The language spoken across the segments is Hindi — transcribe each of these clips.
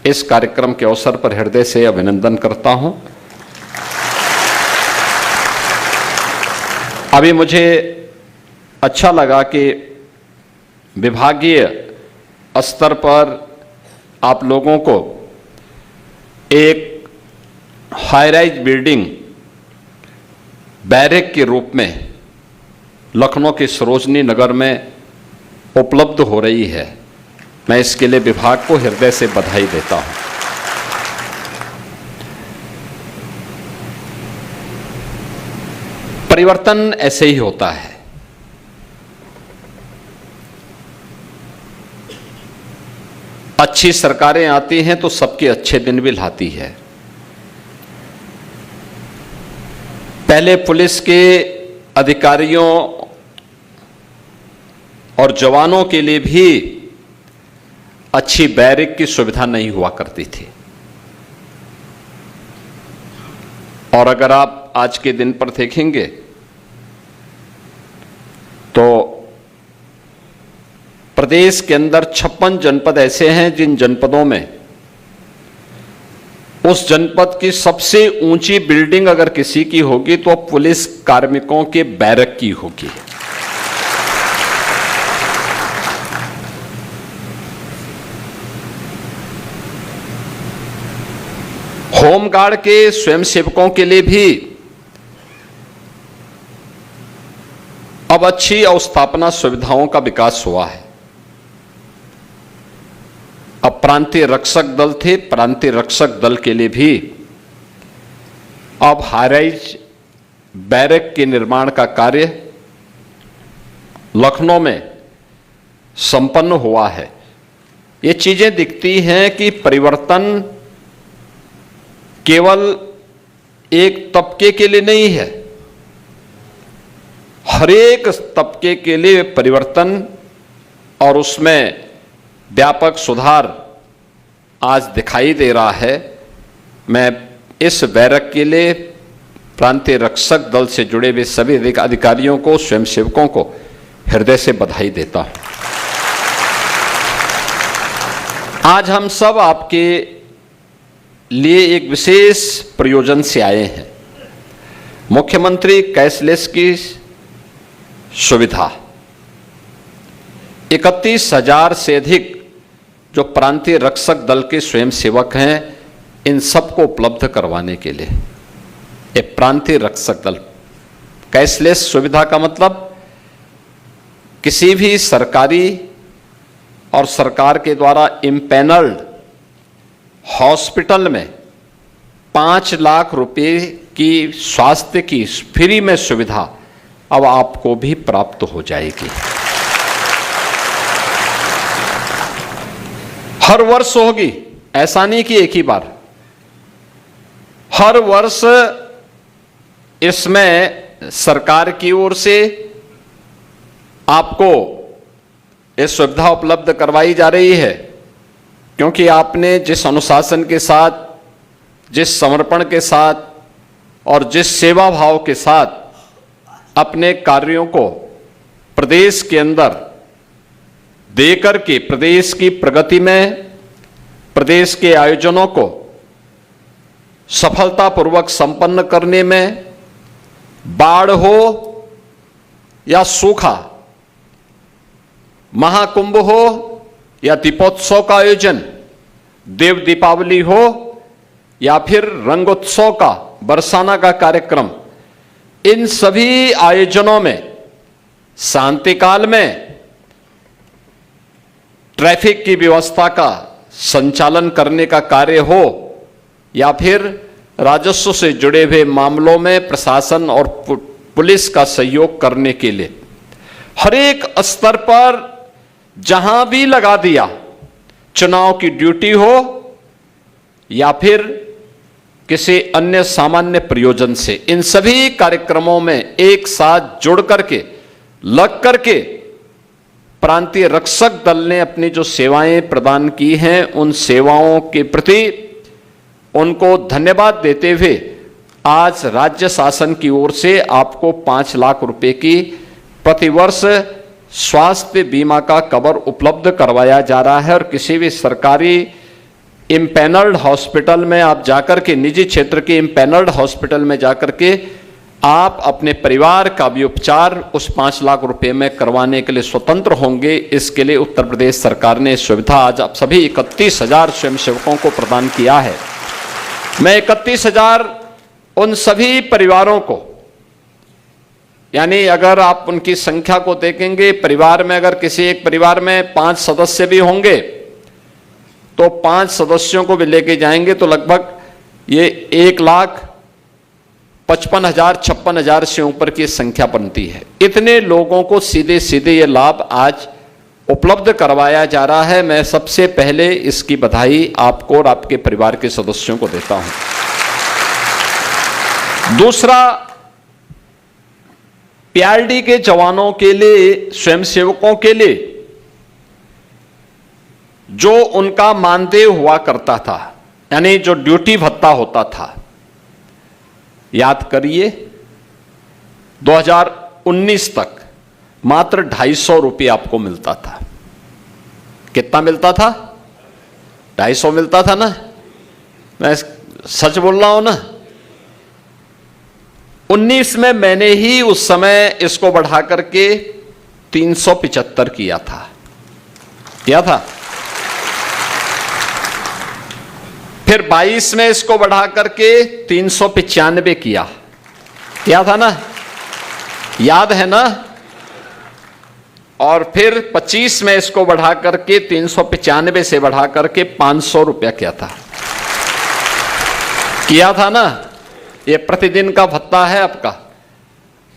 इस कार्यक्रम के अवसर पर हृदय से अभिनंदन करता हूं। अभी मुझे अच्छा लगा कि विभागीय स्तर पर आप लोगों को एक हाई राइज बिल्डिंग बैरक के रूप में लखनऊ के सरोजनी नगर में उपलब्ध हो रही है। मैं इसके लिए विभाग को हृदय से बधाई देता हूं। परिवर्तन ऐसे ही होता है। अच्छी सरकारें आती हैं तो सबके अच्छे दिन भी लाती है। पहले पुलिस के अधिकारियों और जवानों के लिए भी अच्छी बैरक की सुविधा नहीं हुआ करती थी। और अगर आप आज के दिन पर देखेंगे तो प्रदेश के अंदर 56 जनपद ऐसे हैं जिन जनपदों में उस जनपद की सबसे ऊंची बिल्डिंग अगर किसी की होगी तो पुलिस कार्मिकों के बैरक की होगी। होमगार्ड के स्वयंसेवकों के लिए भी अब अच्छी अवस्थापना सुविधाओं का विकास हुआ है। अब प्रांतीय रक्षक दल थे, प्रांतीय रक्षक दल के लिए भी अब हाईराइज बैरक के निर्माण का कार्य लखनऊ में संपन्न हुआ है। ये चीजें दिखती हैं कि परिवर्तन केवल एक तबके के लिए नहीं है, हर एक तबके के लिए परिवर्तन और उसमें व्यापक सुधार आज दिखाई दे रहा है। मैं इस बैरक के लिए प्रांतीय रक्षक दल से जुड़े हुए सभी अधिकारियों को, स्वयंसेवकों को हृदय से बधाई देता हूं। आज हम सब आपके लिए एक विशेष प्रयोजन से आए हैं। मुख्यमंत्री कैशलेस की सुविधा 31,000 से अधिक जो प्रांतीय रक्षक दल के स्वयंसेवक हैं, इन सबको उपलब्ध करवाने के लिए ये प्रांतीय रक्षक दल कैशलेस सुविधा का मतलब किसी भी सरकारी और सरकार के द्वारा इम्पैनल्ड हॉस्पिटल में 5 लाख रुपए की स्वास्थ्य की फ्री में सुविधा अब आपको भी प्राप्त हो जाएगी। हर वर्ष होगी, ऐसा नहीं कि एक ही बार, हर वर्ष इसमें सरकार की ओर से आपको ये सुविधा उपलब्ध करवाई जा रही है, क्योंकि आपने जिस अनुशासन के साथ, जिस समर्पण के साथ और जिस सेवा भाव के साथ अपने कार्यों को प्रदेश के अंदर देकर के प्रदेश की प्रगति में, प्रदेश के आयोजनों को सफलतापूर्वक संपन्न करने में, बाढ़ हो या सूखा, महाकुंभ हो या दीपोत्सव का आयोजन, देव दीपावली हो या फिर रंगोत्सव का, बरसाना का कार्यक्रम, इन सभी आयोजनों में शांति काल में ट्रैफिक की व्यवस्था का संचालन करने का कार्य हो या फिर राजस्व से जुड़े हुए मामलों में प्रशासन और पुलिस का सहयोग करने के लिए हर एक स्तर पर जहां भी लगा दिया, चुनाव की ड्यूटी हो या फिर किसी अन्य सामान्य प्रयोजन से, इन सभी कार्यक्रमों में एक साथ जुड़ करके, लग करके प्रांतीय रक्षक दल ने अपनी जो सेवाएं प्रदान की हैं, उन सेवाओं के प्रति उनको धन्यवाद देते हुए आज राज्य शासन की ओर से आपको 5 लाख रुपए की प्रतिवर्ष स्वास्थ्य बीमा का कवर उपलब्ध करवाया जा रहा है। और किसी भी सरकारी इम्पैनल्ड हॉस्पिटल में आप जाकर के, निजी क्षेत्र के इम्पैनल्ड हॉस्पिटल में जाकर के आप अपने परिवार का भी उपचार उस 5 लाख रुपए में करवाने के लिए स्वतंत्र होंगे। इसके लिए उत्तर प्रदेश सरकार ने सुविधा आज आप सभी 31,000 स्वयंसेवकों को प्रदान किया है। मैं 31,000 उन सभी परिवारों को, यानी अगर आप उनकी संख्या को देखेंगे, परिवार में अगर किसी एक परिवार में 5 सदस्य भी होंगे तो 5 सदस्यों को भी लेके जाएंगे तो लगभग ये 1,55,000 56,000 से ऊपर की संख्या बनती है। इतने लोगों को सीधे सीधे ये लाभ आज उपलब्ध करवाया जा रहा है। मैं सबसे पहले इसकी बधाई आपको और आपके परिवार के सदस्यों को देता हूं। दूसरा, पीआरडी के जवानों के लिए, स्वयंसेवकों के लिए जो उनका मानदेय हुआ करता था, यानी जो ड्यूटी भत्ता होता था, याद करिए 2019 तक मात्र 250 रुपये आपको मिलता था। कितना मिलता था? 250 मिलता था ना? मैं सच बोल रहा हूं ना? 19 में मैंने ही उस समय इसको बढ़ा करके 375 किया था। फिर 22 में इसको बढ़ा करके 395 किया था ना? याद है ना? और फिर 25 में इसको बढ़ा करके 395 से बढ़ा करके 500 रुपया किया था ना? ये प्रतिदिन का भत्ता है आपका,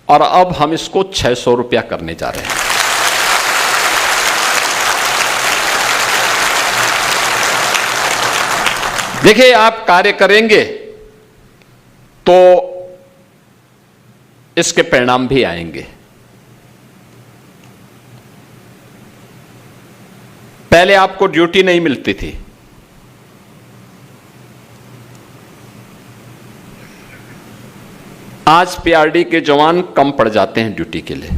और अब हम इसको 600 रुपया करने जा रहे हैं। देखिए, आप कार्य करेंगे तो इसके परिणाम भी आएंगे। पहले आपको ड्यूटी नहीं मिलती थी, आज पीआरडी के जवान कम पड़ जाते हैं ड्यूटी के लिए।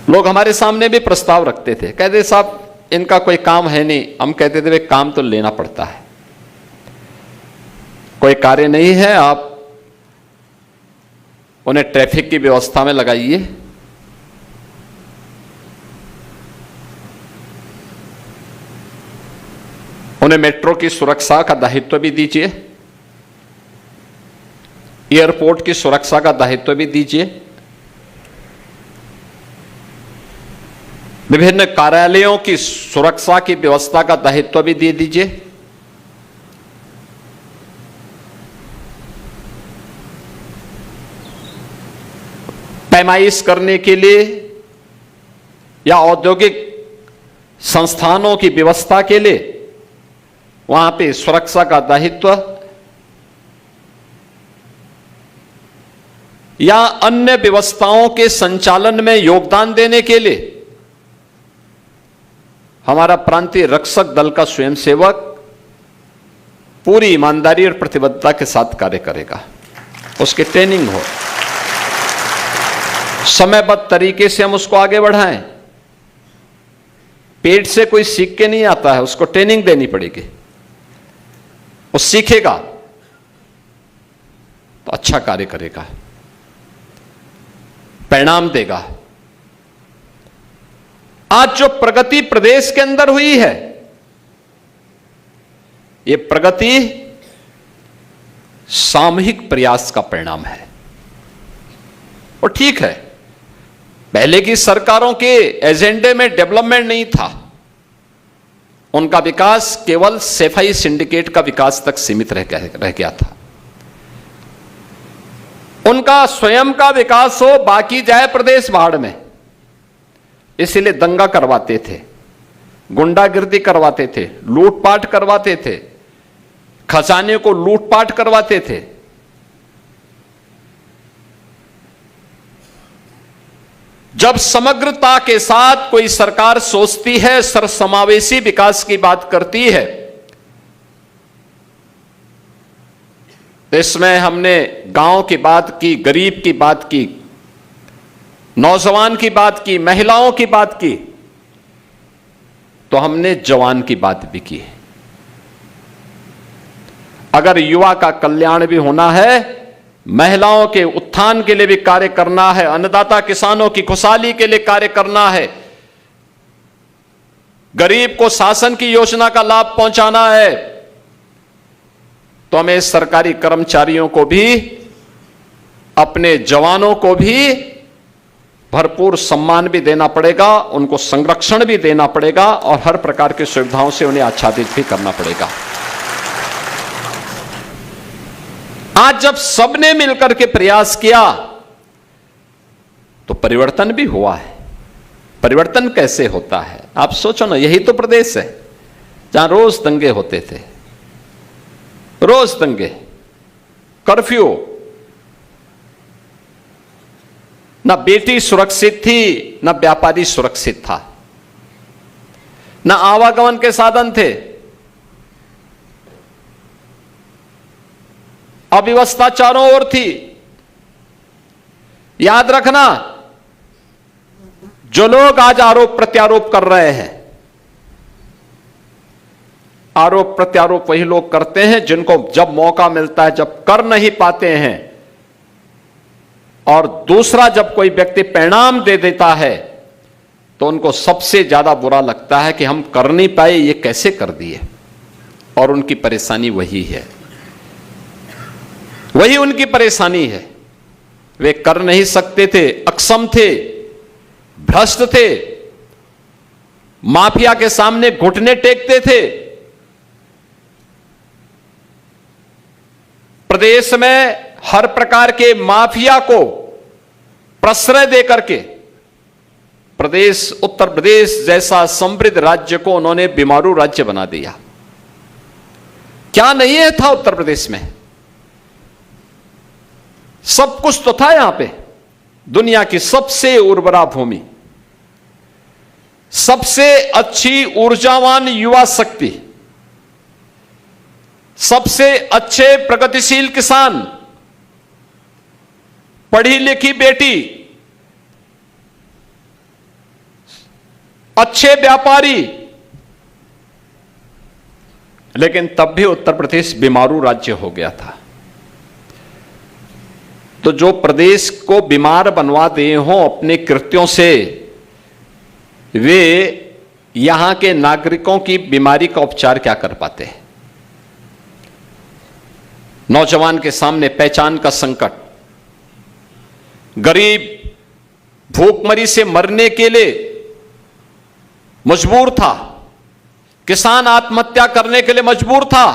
लोग हमारे सामने भी प्रस्ताव रखते थे, कहते साहब इनका कोई काम है नहीं। हम कहते थे काम तो लेना पड़ता है, कोई कार्य नहीं है, आप उन्हें ट्रैफिक की व्यवस्था में लगाइए, उन्हें मेट्रो की सुरक्षा का दायित्व भी दीजिए, एयरपोर्ट की सुरक्षा का दायित्व भी दीजिए, विभिन्न कार्यालयों की सुरक्षा की व्यवस्था का दायित्व भी दे दीजिए। पैमाइश करने के लिए या औद्योगिक संस्थानों की व्यवस्था के लिए वहां पे सुरक्षा का दायित्व या अन्य व्यवस्थाओं के संचालन में योगदान देने के लिए हमारा प्रांतीय रक्षक दल का स्वयंसेवक पूरी ईमानदारी और प्रतिबद्धता के साथ कार्य करेगा। उसकी ट्रेनिंग हो, समयबद्ध तरीके से हम उसको आगे बढ़ाएं। पेट से कोई सीख के नहीं आता है, उसको ट्रेनिंग देनी पड़ेगी। वो सीखेगा तो अच्छा कार्य करेगा, परिणाम देगा। आज जो प्रगति प्रदेश के अंदर हुई है, ये प्रगति सामूहिक प्रयास का परिणाम है। और ठीक है, पहले की सरकारों के एजेंडे में डेवलपमेंट नहीं था, उनका विकास केवल सफाई सिंडिकेट का विकास तक सीमित रह गया था। उनका स्वयं का विकास हो, बाकी जाए प्रदेश भाड़ में, इसीलिए दंगा करवाते थे, गुंडागिर्दी करवाते थे, लूटपाट करवाते थे, खजाने को लूटपाट करवाते थे। जब समग्रता के साथ कोई सरकार सोचती है, सर्वसमावेशी विकास की बात करती है, इसमें हमने गांव की बात की, गरीब की बात की, नौजवान की बात की, महिलाओं की बात की, तो हमने जवान की बात भी की है। अगर युवा का कल्याण भी होना है, महिलाओं के उत्थान के लिए भी कार्य करना है, अन्नदाता किसानों की खुशहाली के लिए कार्य करना है, गरीब को शासन की योजना का लाभ पहुंचाना है, तो हमें सरकारी कर्मचारियों को भी, अपने जवानों को भी भरपूर सम्मान भी देना पड़ेगा, उनको संरक्षण भी देना पड़ेगा और हर प्रकार की सुविधाओं से उन्हें आच्छादित भी करना पड़ेगा। आज जब सबने मिलकर के प्रयास किया तो परिवर्तन भी हुआ है। परिवर्तन कैसे होता है आप सोचो ना, यही तो प्रदेश है जहां रोज दंगे होते थे, रोज दंगे, कर्फ्यू, ना बेटी सुरक्षित थी, ना व्यापारी सुरक्षित था, ना आवागमन के साधन थे, अव्यवस्था चारों ओर थी। याद रखना, जो लोग आज आरोप प्रत्यारोप कर रहे हैं, आरोप प्रत्यारोप वही लोग करते हैं जिनको जब मौका मिलता है, जब कर नहीं पाते हैं, और दूसरा जब कोई व्यक्ति परिणाम दे देता है तो उनको सबसे ज्यादा बुरा लगता है कि हम कर नहीं पाए, ये कैसे कर दिए। और उनकी परेशानी वही है, वही उनकी परेशानी है। वे कर नहीं सकते थे, अक्षम थे, भ्रष्ट थे, माफिया के सामने घुटने टेकते थे। प्रदेश में हर प्रकार के माफिया को प्रश्रय देकर के प्रदेश, उत्तर प्रदेश जैसा समृद्ध राज्य को उन्होंने बीमारू राज्य बना दिया। क्या नहीं है था उत्तर प्रदेश में, सब कुछ तो था यहां पे। दुनिया की सबसे उर्वरा भूमि, सबसे अच्छी ऊर्जावान युवा शक्ति, सबसे अच्छे प्रगतिशील किसान, पढ़ी लिखी बेटी, अच्छे व्यापारी, लेकिन तब भी उत्तर प्रदेश बीमारू राज्य हो गया था। तो जो प्रदेश को बीमार बनवा दिए हों अपने कृत्यों से, वे यहां के नागरिकों की बीमारी का उपचार क्या कर पाते हैं। नौजवान के सामने पहचान का संकट, गरीब भूखमरी से मरने के लिए मजबूर था, किसान आत्महत्या करने के लिए मजबूर था,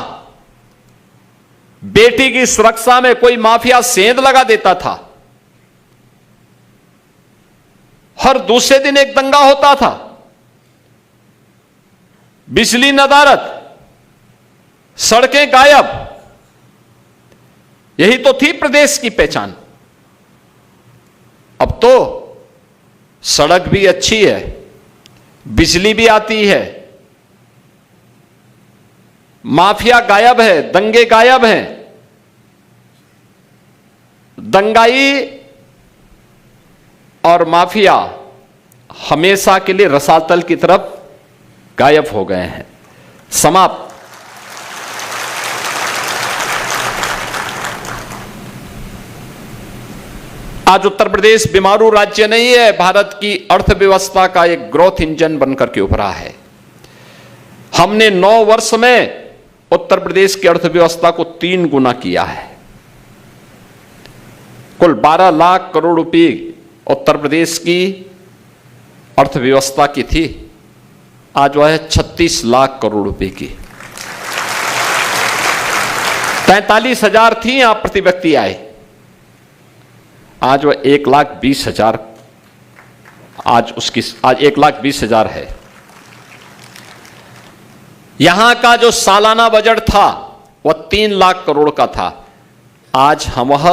बेटी की सुरक्षा में कोई माफिया सेंध लगा देता था, हर दूसरे दिन एक दंगा होता था, बिजली नदारद, सड़कें गायब। यही तो थी प्रदेश की पहचान। अब तो सड़क भी अच्छी है, बिजली भी आती है, माफिया गायब है, दंगे गायब हैं, दंगाई और माफिया हमेशा के लिए रसातल की तरफ गायब हो गए हैं, समाप्त। आज उत्तर प्रदेश बीमारू राज्य नहीं है, भारत की अर्थव्यवस्था का एक ग्रोथ इंजन बनकर के उभरा है। हमने 9 वर्ष में उत्तर प्रदेश की अर्थव्यवस्था को 3 गुना किया है। कुल 12 लाख करोड़ रुपए उत्तर प्रदेश की अर्थव्यवस्था की थी, आज वह है 36 लाख करोड़ रुपए की। 43,000 थी यहां प्रति व्यक्ति आए, आज वह 1,20,000, आज 1,20,000 है। यहां का जो सालाना बजट था वह 3 लाख करोड़ का था, आज हम वह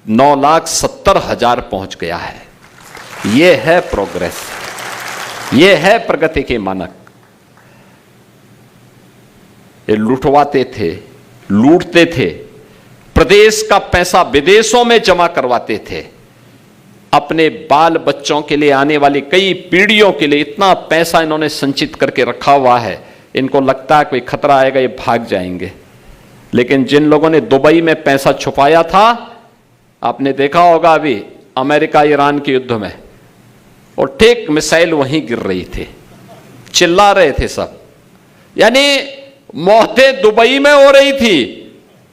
9,70,000 पहुंच गया है। यह है प्रोग्रेस, यह है प्रगति के मानक। ये लुटवाते थे, लूटते थे, प्रदेश का पैसा विदेशों में जमा करवाते थे, अपने बाल बच्चों के लिए, आने वाली कई पीढ़ियों के लिए इतना पैसा इन्होंने संचित करके रखा हुआ है, इनको लगता है कोई खतरा आएगा ये भाग जाएंगे। लेकिन जिन लोगों ने दुबई में पैसा छुपाया था, आपने देखा होगा अभी अमेरिका ईरान के युद्ध में, और ठीक मिसाइल वहीं गिर रही थी, चिल्ला रहे थे सब। यानी मौतें दुबई में हो रही थी,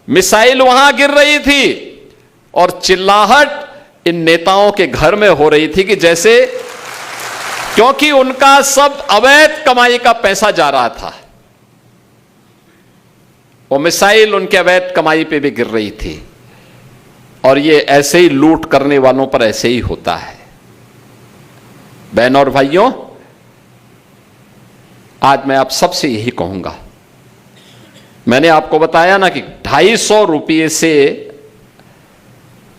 मिसाइल वहां गिर रही थी, और चिल्लाहट इन नेताओं के घर में हो रही थी कि जैसे, क्योंकि उनका सब अवैध कमाई का पैसा जा रहा था, वो मिसाइल उनके अवैध कमाई पे भी गिर रही थी। और ये ऐसे ही लूट करने वालों पर ऐसे ही होता है। बहनों और भाइयों, आज मैं आप सबसे यही कहूंगा, मैंने आपको बताया ना कि 250 रुपये से,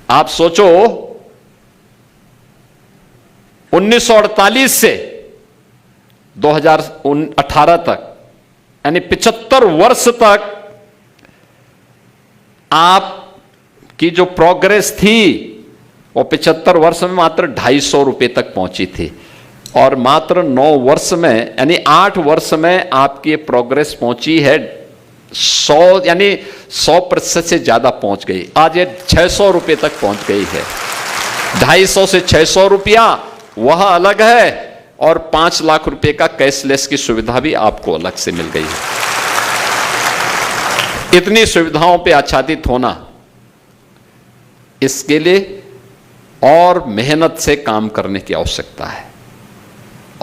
आप सोचो 1948 से 2018 तक, यानी 75 वर्ष तक आपकी जो प्रोग्रेस थी वो 75 वर्ष में मात्र 250 रुपये तक पहुंची थी, और मात्र 9 वर्ष में, यानी 8 वर्ष में आपकी प्रोग्रेस पहुंची है 100, यानी 100% से ज्यादा पहुंच गई। आज ये 600 रुपये तक पहुंच गई है। 250 से 600 रुपया वह अलग है, और 5 लाख रुपए का कैशलेस की सुविधा भी आपको अलग से मिल गई है। इतनी सुविधाओं पे आच्छादित होना, इसके लिए और मेहनत से काम करने की आवश्यकता है,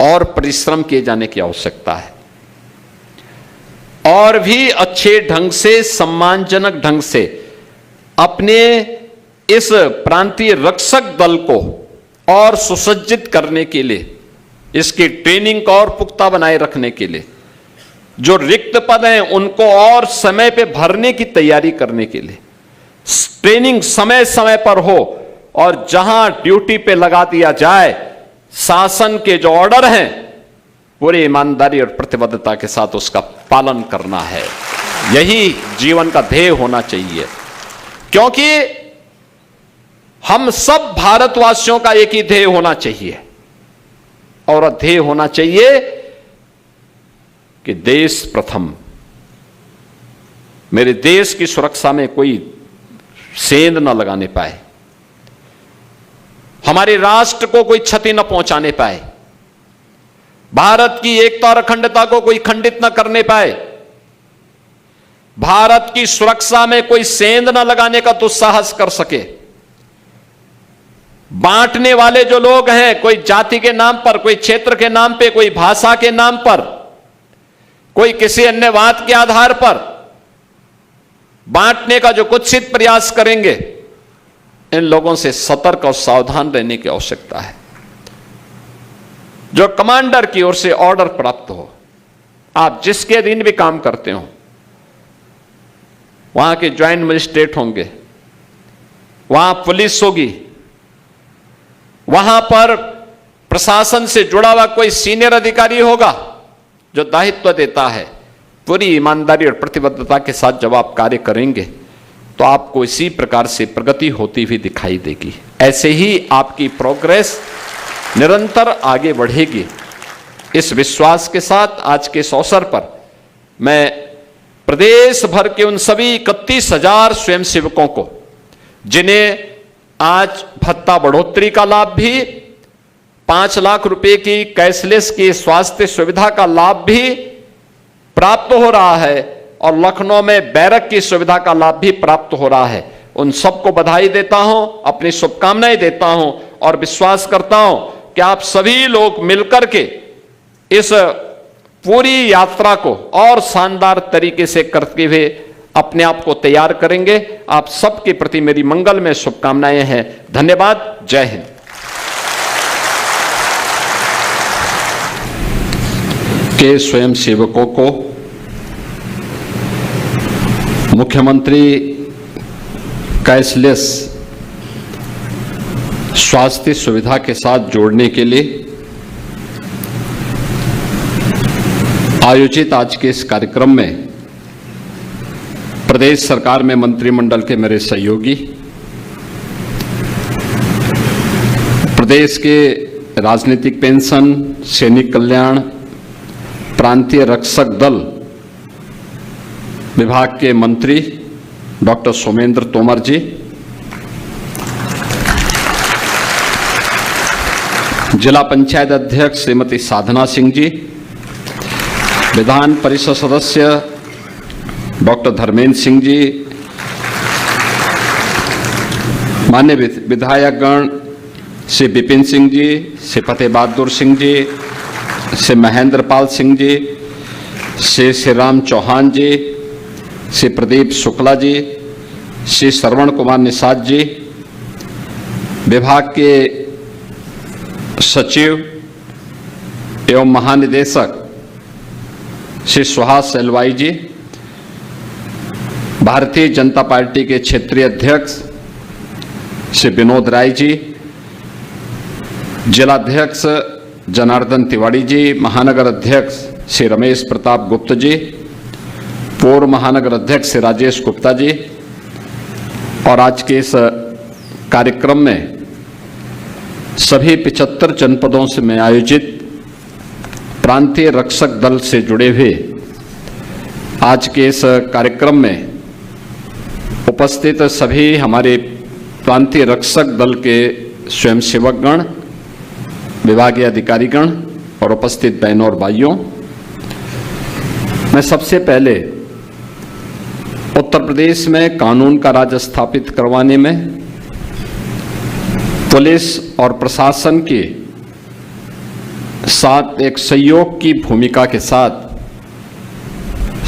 और परिश्रम किए जाने की आवश्यकता है, और भी अच्छे ढंग से, सम्मानजनक ढंग से अपने इस प्रांतीय रक्षक दल को और सुसज्जित करने के लिए, इसकी ट्रेनिंग को और पुख्ता बनाए रखने के लिए, जो रिक्त पद हैं उनको और समय पे भरने की तैयारी करने के लिए ट्रेनिंग समय समय पर हो, और जहां ड्यूटी पे लगा दिया जाए, शासन के जो ऑर्डर हैं पूरी ईमानदारी और प्रतिबद्धता के साथ उसका पालन करना है। यही जीवन का ध्येय होना चाहिए, क्योंकि हम सब भारतवासियों का एक ही ध्येय होना चाहिए, और ध्येय होना चाहिए कि देश प्रथम। मेरे देश की सुरक्षा में कोई सेंध न लगाने पाए, हमारे राष्ट्र को कोई क्षति न पहुंचाने पाए, भारत की एकता और अखंडता को कोई खंडित न करने पाए, भारत की सुरक्षा में कोई सेंध न लगाने का दुस्साहस कर सके। बांटने वाले जो लोग हैं, कोई जाति के नाम पर, कोई क्षेत्र के नाम पे, कोई भाषा के नाम पर, कोई किसी अन्य बात के आधार पर बांटने का जो कुत्सित प्रयास करेंगे, इन लोगों से सतर्क और सावधान रहने की आवश्यकता है। जो कमांडर की ओर से ऑर्डर प्राप्त हो, आप जिसके अधीन भी काम करते हो, वहां के ज्वाइंट मजिस्ट्रेट होंगे, वहां पुलिस होगी, वहां पर प्रशासन से जुड़ा हुआ कोई सीनियर अधिकारी होगा जो दायित्व देता है, पूरी ईमानदारी और प्रतिबद्धता के साथ जब आप कार्य करेंगे तो आपको इसी प्रकार से प्रगति होती हुई दिखाई देगी। ऐसे ही आपकी प्रोग्रेस निरंतर आगे बढ़ेगी। इस विश्वास के साथ आज के इस अवसर पर मैं प्रदेश भर के उन सभी 31,000 स्वयंसेवकों को, जिन्हें आज भत्ता बढ़ोतरी का लाभ भी, 5 लाख रुपए की कैशलेस की स्वास्थ्य सुविधा का लाभ भी प्राप्त हो रहा है, और लखनऊ में बैरक की सुविधा का लाभ भी प्राप्त हो रहा है, उन सबको बधाई देता हूं, अपनी शुभकामनाएं देता हूं, और विश्वास करता हूं कि आप सभी लोग मिलकर के इस पूरी यात्रा को और शानदार तरीके से करते हुए अपने आप को तैयार करेंगे। आप सबके प्रति मेरी मंगल में शुभकामनाएं हैं। धन्यवाद। जय हिंद। के स्वयं सेवकों को मुख्यमंत्री कैशलेस स्वास्थ्य सुविधा के साथ जोड़ने के लिए आयोजित आज के इस कार्यक्रम में प्रदेश सरकार में मंत्रिमंडल के मेरे सहयोगी, प्रदेश के राजनीतिक पेंशन, सैनिक कल्याण, प्रांतीय रक्षक दल विभाग के मंत्री डॉक्टर सोमेंद्र तोमर जी, जिला पंचायत अध्यक्ष श्रीमती साधना सिंह जी, विधान परिषद सदस्य डॉक्टर धर्मेंद्र सिंह जी, मान्य विधायकगण श्री विपिन सिंह जी, श्री फतेह बहादुर सिंह जी, श्री महेंद्र पाल सिंह जी, श्री श्री राम चौहान जी, श्री प्रदीप शुक्ला जी, श्री श्रवण कुमार निषाद जी, विभाग के सचिव एवं महानिदेशक श्री सुहास सेलवाई जी, भारतीय जनता पार्टी के क्षेत्रीय अध्यक्ष श्री विनोद राय जी, जिलाध्यक्ष जनार्दन तिवारी जी, महानगर अध्यक्ष श्री रमेश प्रताप गुप्त जी, पूर्व महानगर अध्यक्ष श्री राजेश गुप्ता जी, और आज के इस कार्यक्रम में सभी 75 जनपदों से में आयोजित प्रांतीय रक्षक दल से जुड़े हुए आज के इस कार्यक्रम में उपस्थित सभी हमारे प्रांतीय रक्षक दल के स्वयंसेवकगण, विभागीय अधिकारीगण और उपस्थित बहनों और भाइयों, मैं सबसे पहले उत्तर प्रदेश में कानून का राज स्थापित करवाने में पुलिस और प्रशासन के साथ एक सहयोग की भूमिका के साथ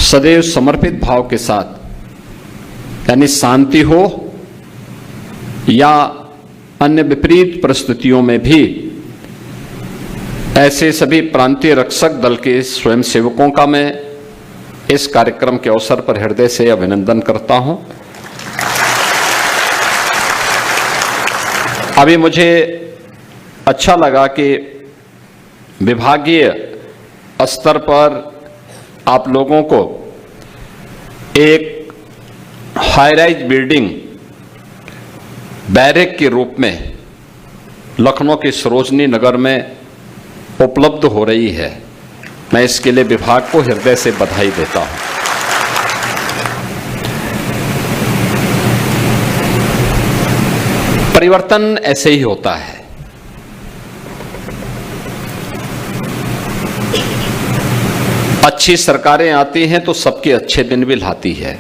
सदैव समर्पित भाव के साथ, यानी शांति हो या अन्य विपरीत परिस्थितियों में भी ऐसे सभी प्रांतीय रक्षक दल के स्वयंसेवकों का मैं इस कार्यक्रम के अवसर पर हृदय से अभिनंदन करता हूं। अभी मुझे अच्छा लगा कि विभागीय स्तर पर आप लोगों को एक हाई राइज बिल्डिंग बैरक के रूप में लखनऊ के सरोजनी नगर में उपलब्ध हो रही है। मैं इसके लिए विभाग को हृदय से बधाई देता हूं। परिवर्तन ऐसे ही होता है। अच्छी सरकारें आती हैं तो सबके अच्छे दिन भी लाती है।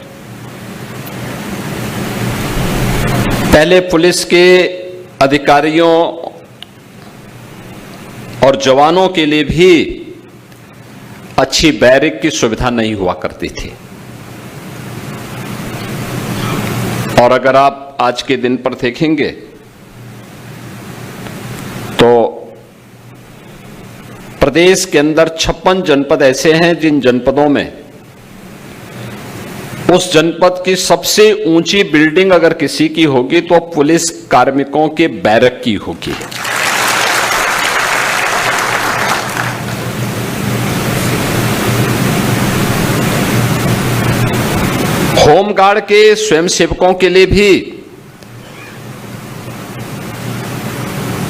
पहले पुलिस के अधिकारियों और जवानों के लिए भी अच्छी बैरक की सुविधा नहीं हुआ करती थी, और अगर आप आज के दिन पर देखेंगे तो प्रदेश के अंदर 56 जनपद ऐसे हैं जिन जनपदों में उस जनपद की सबसे ऊंची बिल्डिंग अगर किसी की होगी तो पुलिस कार्मिकों के बैरक की होगी। होमगार्ड के स्वयंसेवकों के लिए भी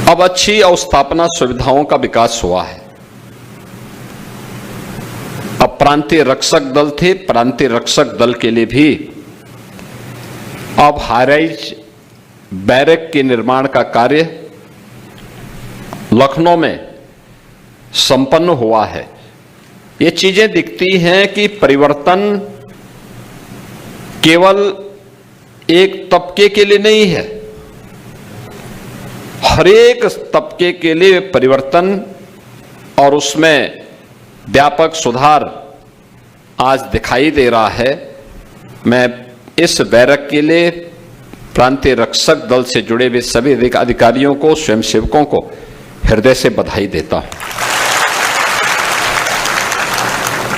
अब अच्छी अवस्थापना सुविधाओं का विकास हुआ है। अब प्रांतीय रक्षक दल थे, प्रांतीय रक्षक दल के लिए भी अब हाईराइज बैरक के निर्माण का कार्य लखनऊ में संपन्न हुआ है। ये चीजें दिखती हैं कि परिवर्तन केवल एक तबके के लिए नहीं है, हर एक तबके के लिए परिवर्तन और उसमें व्यापक सुधार आज दिखाई दे रहा है। मैं इस बैरक के लिए प्रांतीय रक्षक दल से जुड़े हुए सभी अधिकारियों को, स्वयंसेवकों को हृदय से बधाई देता हूं।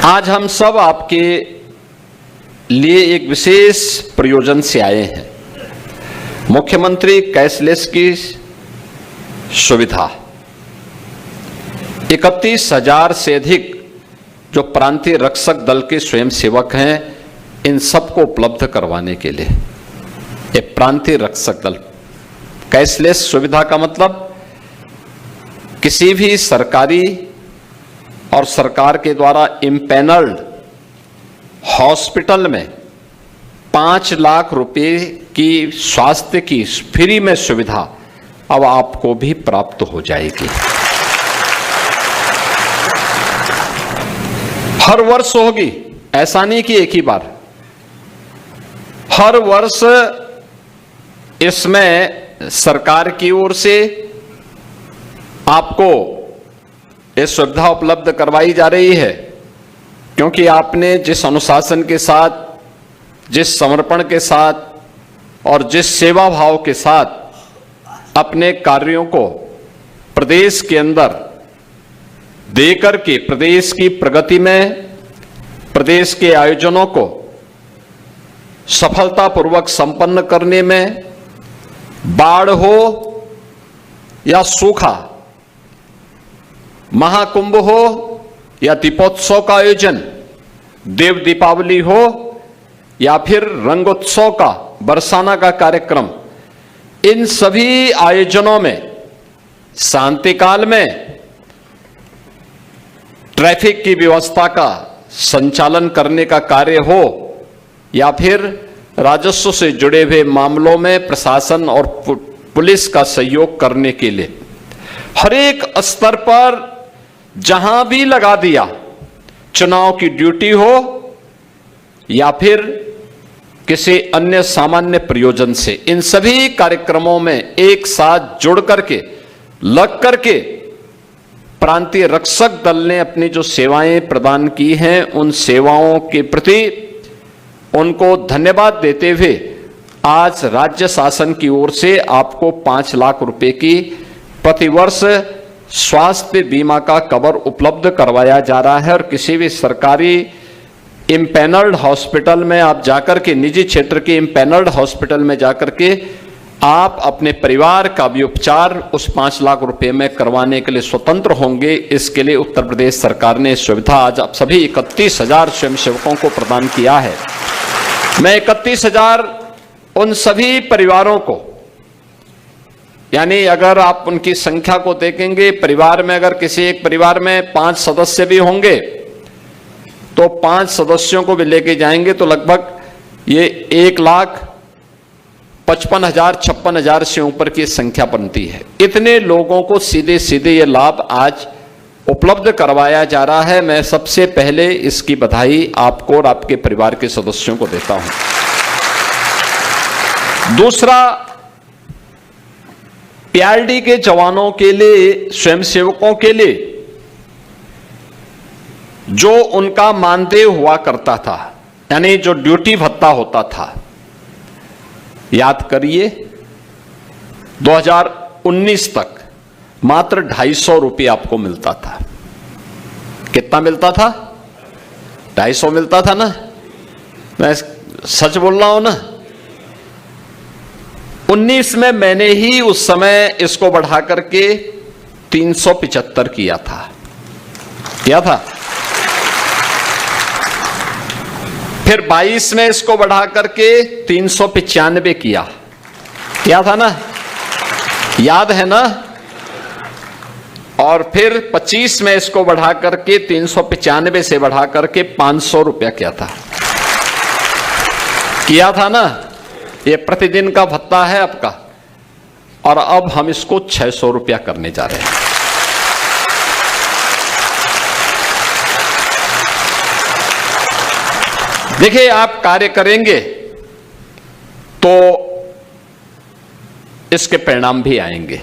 आज हम सब आपके लिए एक विशेष प्रयोजन से आए हैं। मुख्यमंत्री कैशलेस की सुविधा 31,000 से अधिक जो प्रांतीय रक्षक दल के स्वयंसेवक हैं, इन सबको उपलब्ध करवाने के लिए ये प्रांतीय रक्षक दल कैशलेस सुविधा का मतलब किसी भी सरकारी और सरकार के द्वारा इम्पैनल्ड हॉस्पिटल में 5 लाख रुपए की स्वास्थ्य की फ्री में सुविधा अब आपको भी प्राप्त हो जाएगी। हर वर्ष होगी, ऐसा नहीं कि एक ही बार, हर वर्ष इसमें सरकार की ओर से आपको ये सुविधा उपलब्ध करवाई जा रही है, क्योंकि आपने जिस अनुशासन के साथ, जिस समर्पण के साथ और जिस सेवा भाव के साथ अपने कार्यों को प्रदेश के अंदर देकर के प्रदेश की प्रगति में, प्रदेश के आयोजनों को सफलतापूर्वक संपन्न करने में, बाढ़ हो या सूखा, महाकुंभ हो या दीपोत्सव का आयोजन, देव दीपावली हो या फिर रंगोत्सव का, बरसाना का कार्यक्रम, इन सभी आयोजनों में शांति काल में ट्रैफिक की व्यवस्था का संचालन करने का कार्य हो या फिर राजस्व से जुड़े हुए मामलों में प्रशासन और पुलिस का सहयोग करने के लिए हर एक स्तर पर जहां भी लगा दिया, चुनाव की ड्यूटी हो या फिर किसी अन्य सामान्य प्रयोजन से, इन सभी कार्यक्रमों में एक साथ जुड़ करके, लग करके प्रांतीय रक्षक दल ने अपनी जो सेवाएं प्रदान की हैं, उन सेवाओं के प्रति उनको धन्यवाद देते हुए आज राज्य शासन की ओर से आपको 5 लाख रुपए की प्रतिवर्ष स्वास्थ्य बीमा का कवर उपलब्ध करवाया जा रहा है। और किसी भी सरकारी इम्पैनल्ड हॉस्पिटल में आप जाकर के, निजी क्षेत्र के इम्पैनल्ड हॉस्पिटल में जाकर के आप अपने परिवार का भी उपचार उस 5 लाख रुपए में करवाने के लिए स्वतंत्र होंगे। इसके लिए उत्तर प्रदेश सरकार ने सुविधा आज आप सभी 31,000 स्वयंसेवकों को प्रदान किया है। मैं 31,000 उन सभी परिवारों को, यानी अगर आप उनकी संख्या को देखेंगे, परिवार में अगर किसी एक परिवार में 5 सदस्य भी होंगे तो 5 सदस्यों को भी लेके जाएंगे तो लगभग ये 1,55,000-56,000 से ऊपर की संख्या बनती है। इतने लोगों को सीधे सीधे ये लाभ आज उपलब्ध करवाया जा रहा है। मैं सबसे पहले इसकी बधाई आपको और आपके परिवार के सदस्यों को देता हूं। दूसरा, पीआरडी के जवानों के लिए, स्वयंसेवकों के लिए जो उनका मानदेय हुआ करता था, यानी जो ड्यूटी भत्ता होता था, याद करिए 2019 तक मात्र 250 रुपये आपको मिलता था। कितना मिलता था? 250 मिलता था ना? मैं सच बोल रहा हूं ना? 19 में मैंने ही उस समय इसको बढ़ा करके 375 किया था। फिर 22 में इसको बढ़ा करके 395 किया था ना? याद है ना? और फिर 25 में इसको बढ़ा करके 395 से बढ़ा करके 500 रुपया किया था ना? ये प्रतिदिन का भत्ता है आपका, और अब हम इसको 600 रुपया करने जा रहे हैं। देखिए, आप कार्य करेंगे तो इसके परिणाम भी आएंगे।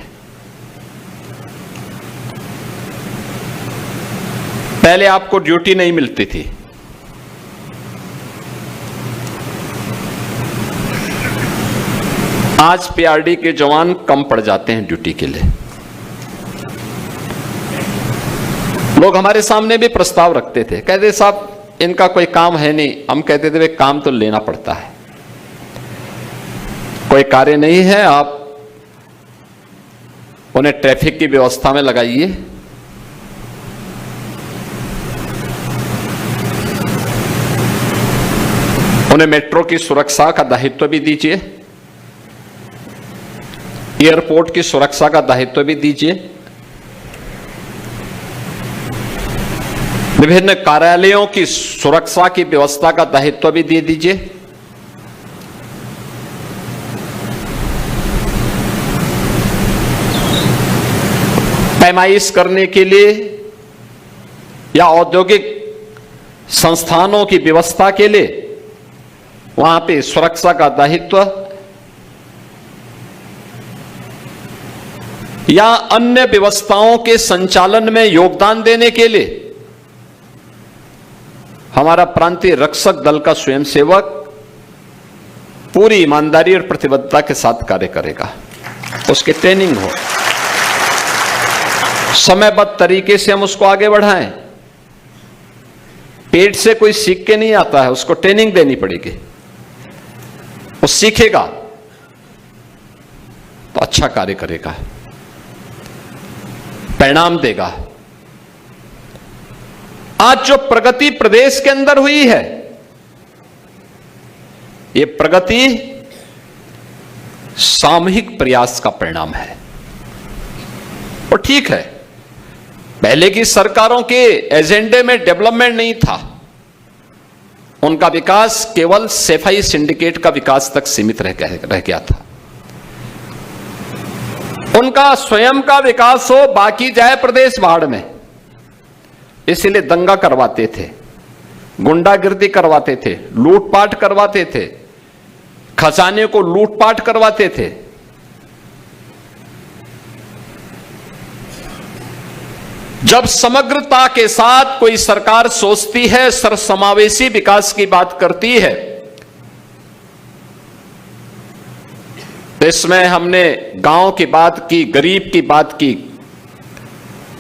पहले आपको ड्यूटी नहीं मिलती थी, आज पीआरडी के जवान कम पड़ जाते हैं ड्यूटी के लिए। लोग हमारे सामने भी प्रस्ताव रखते थे, कहते साहब इनका कोई काम है नहीं। हम कहते थे काम तो लेना पड़ता है, कोई कार्य नहीं है, आप उन्हें ट्रैफिक की व्यवस्था में लगाइए, उन्हें मेट्रो की सुरक्षा का दायित्व भी दीजिए, एयरपोर्ट की सुरक्षा का दायित्व भी दीजिए, विभिन्न कार्यालयों की सुरक्षा की व्यवस्था का दायित्व भी दे दीजिए। पैमाइश करने के लिए या औद्योगिक संस्थानों की व्यवस्था के लिए वहां पे सुरक्षा का दायित्व या अन्य व्यवस्थाओं के संचालन में योगदान देने के लिए हमारा प्रांतीय रक्षक दल का स्वयंसेवक पूरी ईमानदारी और प्रतिबद्धता के साथ कार्य करेगा। उसकी ट्रेनिंग हो, समयबद्ध तरीके से हम उसको आगे बढ़ाएं। पेट से कोई सीख के नहीं आता है, उसको ट्रेनिंग देनी पड़ेगी। वो सीखेगा तो अच्छा कार्य करेगा, परिणाम देगा। आज जो प्रगति प्रदेश के अंदर हुई है, ये प्रगति सामूहिक प्रयास का परिणाम है। और ठीक है, पहले की सरकारों के एजेंडे में डेवलपमेंट नहीं था। उनका विकास केवल सफाई सिंडिकेट का विकास तक सीमित रह गया था। उनका स्वयं का विकास हो, बाकी जाए प्रदेश बाढ़ में। इसीलिए दंगा करवाते थे, गुंडागिर्दी करवाते थे, लूटपाट करवाते थे, खजाने को लूटपाट करवाते थे। जब समग्रता के साथ कोई सरकार सोचती है, सर्वसमावेशी विकास की बात करती है, इसमें हमने गांव की बात की, गरीब की बात की,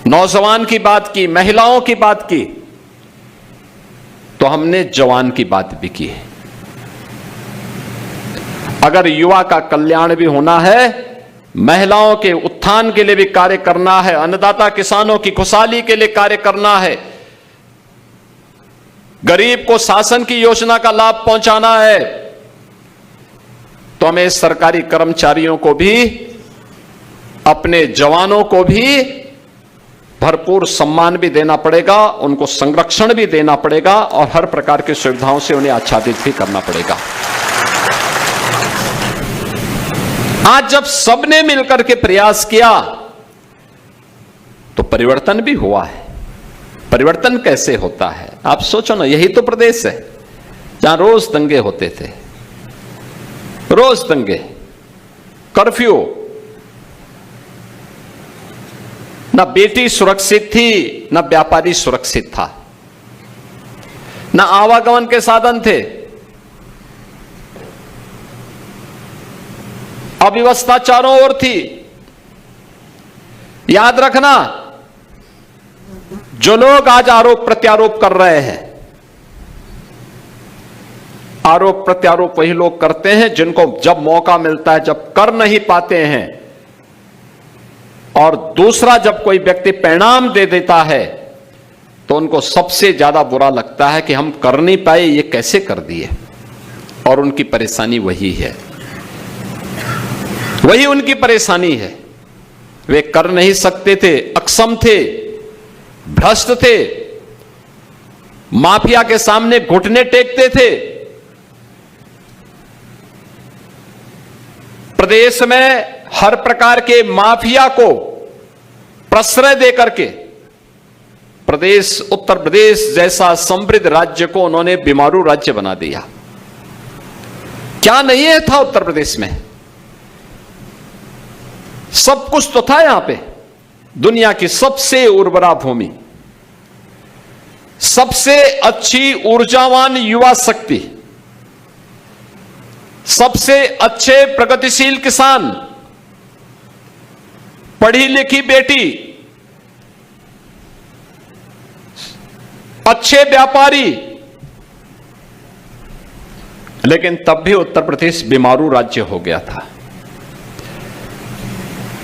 नौजवान की बात की, महिलाओं की बात की, तो हमने जवान की बात भी की है। अगर युवा का कल्याण भी होना है, महिलाओं के उत्थान के लिए भी कार्य करना है, अन्नदाता किसानों की खुशहाली के लिए कार्य करना है, गरीब को शासन की योजना का लाभ पहुंचाना है, तो हमें सरकारी कर्मचारियों को भी, अपने जवानों को भी भरपूर सम्मान भी देना पड़ेगा, उनको संरक्षण भी देना पड़ेगा और हर प्रकार की सुविधाओं से उन्हें आच्छादित भी करना पड़ेगा। आज जब सबने मिलकर के प्रयास किया तो परिवर्तन भी हुआ है। परिवर्तन कैसे होता है आप सोचो ना, यही तो प्रदेश है जहां रोज दंगे होते थे, रोज दंगे, कर्फ्यू, ना बेटी सुरक्षित थी, ना व्यापारी सुरक्षित था, ना आवागमन के साधन थे, अव्यवस्था चारों ओर थी। याद रखना, जो लोग आज आरोप प्रत्यारोप कर रहे हैं, आरोप प्रत्यारोप वही लोग करते हैं जिनको जब मौका मिलता है, जब कर नहीं पाते हैं, और दूसरा जब कोई व्यक्ति परिणाम दे देता है तो उनको सबसे ज्यादा बुरा लगता है कि हम कर नहीं पाए, ये कैसे कर दिए। और उनकी परेशानी वही है, वही उनकी परेशानी है। वे कर नहीं सकते थे, अक्षम थे, भ्रष्ट थे, माफिया के सामने घुटने टेकते थे। प्रदेश में हर प्रकार के माफिया को प्रश्रय देकर के प्रदेश, उत्तर प्रदेश जैसा समृद्ध राज्य को उन्होंने बीमारू राज्य बना दिया। क्या नहीं है था उत्तर प्रदेश में? सब कुछ तो था यहां पे। दुनिया की सबसे उर्वरा भूमि, सबसे अच्छी ऊर्जावान युवा शक्ति, सबसे अच्छे प्रगतिशील किसान, पढ़ी लिखी बेटी, अच्छे व्यापारी, लेकिन तब भी उत्तर प्रदेश बीमारू राज्य हो गया था।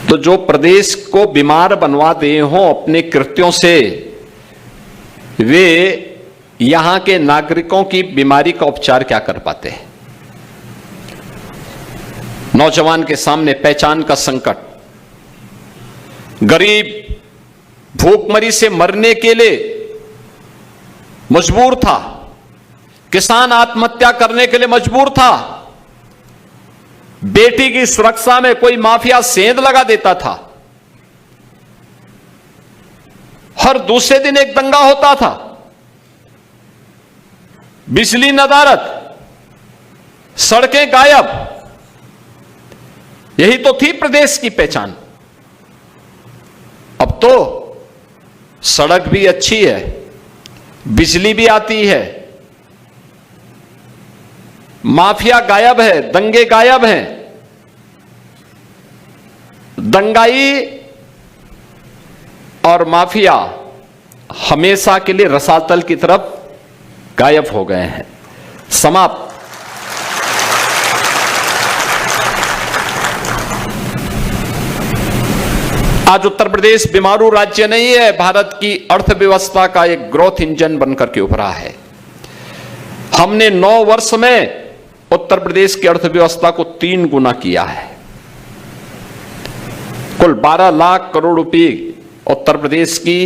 तो जो प्रदेश को बीमार बनवा दिए हों अपने कृत्यों से, वे यहां के नागरिकों की बीमारी का उपचार क्या कर पाते हैं? नौजवान के सामने पहचान का संकट, गरीब भूखमरी से मरने के लिए मजबूर था, किसान आत्महत्या करने के लिए मजबूर था, बेटी की सुरक्षा में कोई माफिया सेंध लगा देता था, हर दूसरे दिन एक दंगा होता था, बिजली नदारद, सड़कें गायब, यही तो थी प्रदेश की पहचान। अब तो सड़क भी अच्छी है, बिजली भी आती है, माफिया गायब है, दंगे गायब हैं, दंगाई और माफिया हमेशा के लिए रसातल की तरफ गायब हो गए हैं। समाप्त। आज उत्तर प्रदेश बीमारू राज्य नहीं है, भारत की अर्थव्यवस्था का एक ग्रोथ इंजन बनकर के उभरा है। हमने 9 वर्ष में उत्तर प्रदेश की अर्थव्यवस्था को 3 गुना किया है। कुल 12 लाख करोड़ रुपए उत्तर प्रदेश की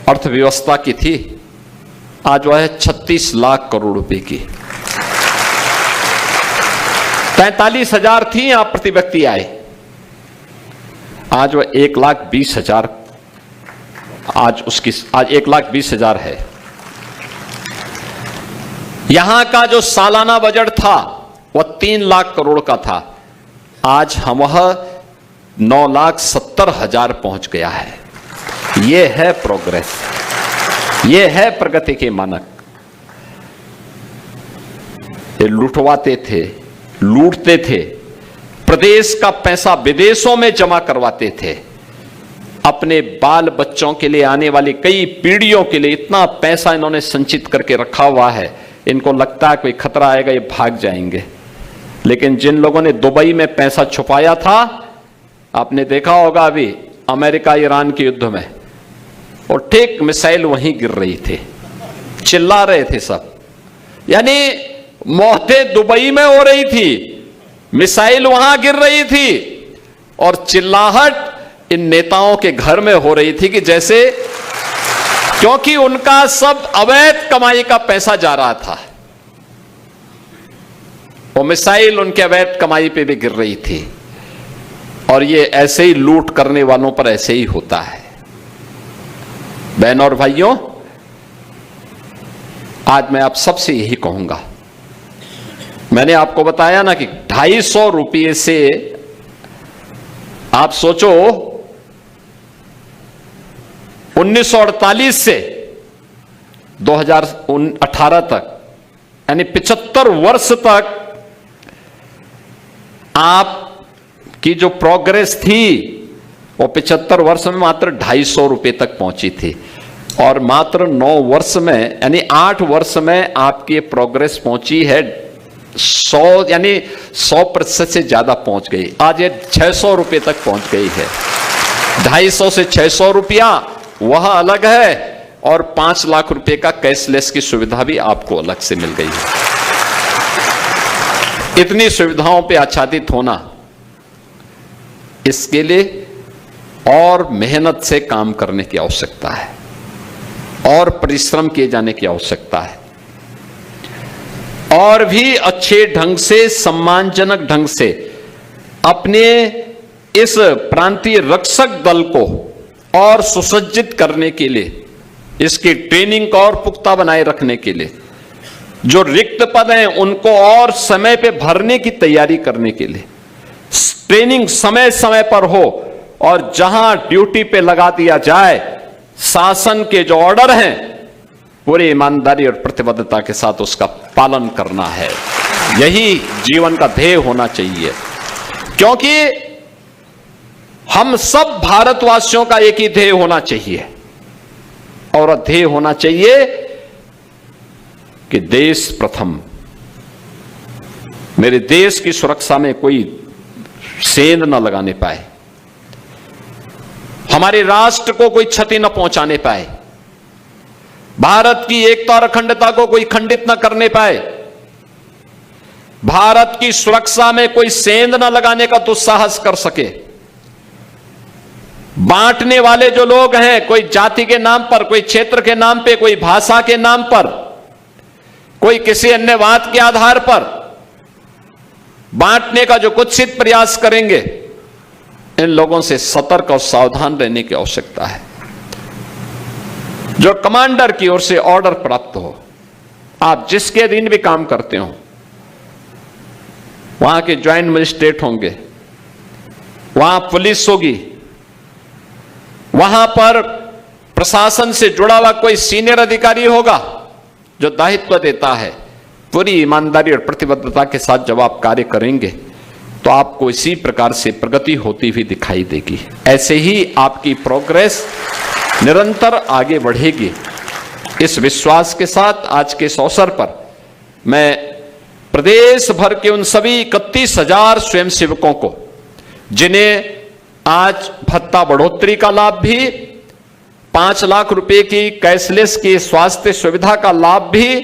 अर्थव्यवस्था की थी, आज वह है 36 लाख करोड़ रुपए की। 43,000 थी यहां प्रति व्यक्ति आए, आज वह 1,20,000, आज 1,20,000 है। यहां का जो सालाना बजट था वह 3 लाख करोड़ का था, आज हम वह 9,70,000 पहुंच गया है। यह है प्रोग्रेस, यह है प्रगति के मानक। ये लुटवाते थे, लूटते थे, प्रदेश का पैसा विदेशों में जमा करवाते थे, अपने बाल बच्चों के लिए, आने वाली कई पीढ़ियों के लिए इतना पैसा इन्होंने संचित करके रखा हुआ है, इनको लगता है कोई खतरा आएगा ये भाग जाएंगे। लेकिन जिन लोगों ने दुबई में पैसा छुपाया था, आपने देखा होगा अभी अमेरिका ईरान के युद्ध में, और ठीक मिसाइल वहीं गिर रही थी, चिल्ला रहे थे सब, यानी मौतें दुबई में हो रही थी, मिसाइल वहां गिर रही थी, और चिल्लाहट इन नेताओं के घर में हो रही थी कि जैसे, क्योंकि उनका सब अवैध कमाई का पैसा जा रहा था, वो मिसाइल उनके अवैध कमाई पे भी गिर रही थी। और ये ऐसे ही लूट करने वालों पर ऐसे ही होता है। बहनों और भाइयों, आज मैं आप सबसे यही कहूंगा, मैंने आपको बताया ना कि 250 रुपये से, आप सोचो 1948 से 2018 तक, यानी 75 वर्ष तक आपकी जो प्रोग्रेस थी वो 75 वर्ष में मात्र 250 रुपये तक पहुंची थी, और मात्र 9 वर्ष में, यानी 8 वर्ष में आपकी प्रोग्रेस पहुंची है 100, यानी 100% से ज्यादा पहुंच गई। आज ये 600 रुपये तक पहुंच गई है। 250 से 600 रुपया वह अलग है, और 5 लाख रुपए का कैशलेस की सुविधा भी आपको अलग से मिल गई है। इतनी सुविधाओं पे आच्छादित होना, इसके लिए और मेहनत से काम करने की आवश्यकता है, और परिश्रम किए जाने की आवश्यकता है, और भी अच्छे ढंग से, सम्मानजनक ढंग से अपने इस प्रांतीय रक्षक दल को और सुसज्जित करने के लिए, इसकी ट्रेनिंग को और पुख्ता बनाए रखने के लिए, जो रिक्त पद हैं उनको और समय पे भरने की तैयारी करने के लिए ट्रेनिंग समय समय पर हो, और जहां ड्यूटी पे लगा दिया जाए, शासन के जो ऑर्डर हैं पूरी ईमानदारी और प्रतिबद्धता के साथ उसका पालन करना है। यही जीवन का ध्येय होना चाहिए, क्योंकि हम सब भारतवासियों का एक ही ध्येय होना चाहिए, और ध्येय होना चाहिए कि देश प्रथम, मेरे देश की सुरक्षा में कोई सेंध न लगाने पाए, हमारे राष्ट्र को कोई क्षति न पहुंचाने पाए, भारत की एकता और अखंडता को कोई खंडित न करने पाए, भारत की सुरक्षा में कोई सेंध न लगाने का दुस्साहस कर सके। बांटने वाले जो लोग हैं, कोई जाति के नाम पर, कोई क्षेत्र के नाम पे, कोई भाषा के नाम पर, कोई किसी अन्य बात के आधार पर बांटने का जो कुत्सित प्रयास करेंगे, इन लोगों से सतर्क और सावधान रहने की आवश्यकता है। जो कमांडर की ओर से ऑर्डर प्राप्त हो, आप जिसके अधीन भी काम करते हो, वहां के ज्वाइंट मजिस्ट्रेट होंगे, वहां पुलिस होगी, वहां पर प्रशासन से जुड़ा हुआ कोई सीनियर अधिकारी होगा जो दायित्व देता है, पूरी ईमानदारी और प्रतिबद्धता के साथ जब आप कार्य करेंगे तो आपको इसी प्रकार से प्रगति होती हुई दिखाई देगी। ऐसे ही आपकी प्रोग्रेस निरंतर आगे बढ़ेगी। इस विश्वास के साथ आज के इस अवसर पर मैं प्रदेश भर के उन सभी 31,000 स्वयंसेवकों को, जिन्हें आज भत्ता बढ़ोतरी का लाभ भी, 5 लाख रुपए की कैशलेस की स्वास्थ्य सुविधा का लाभ भी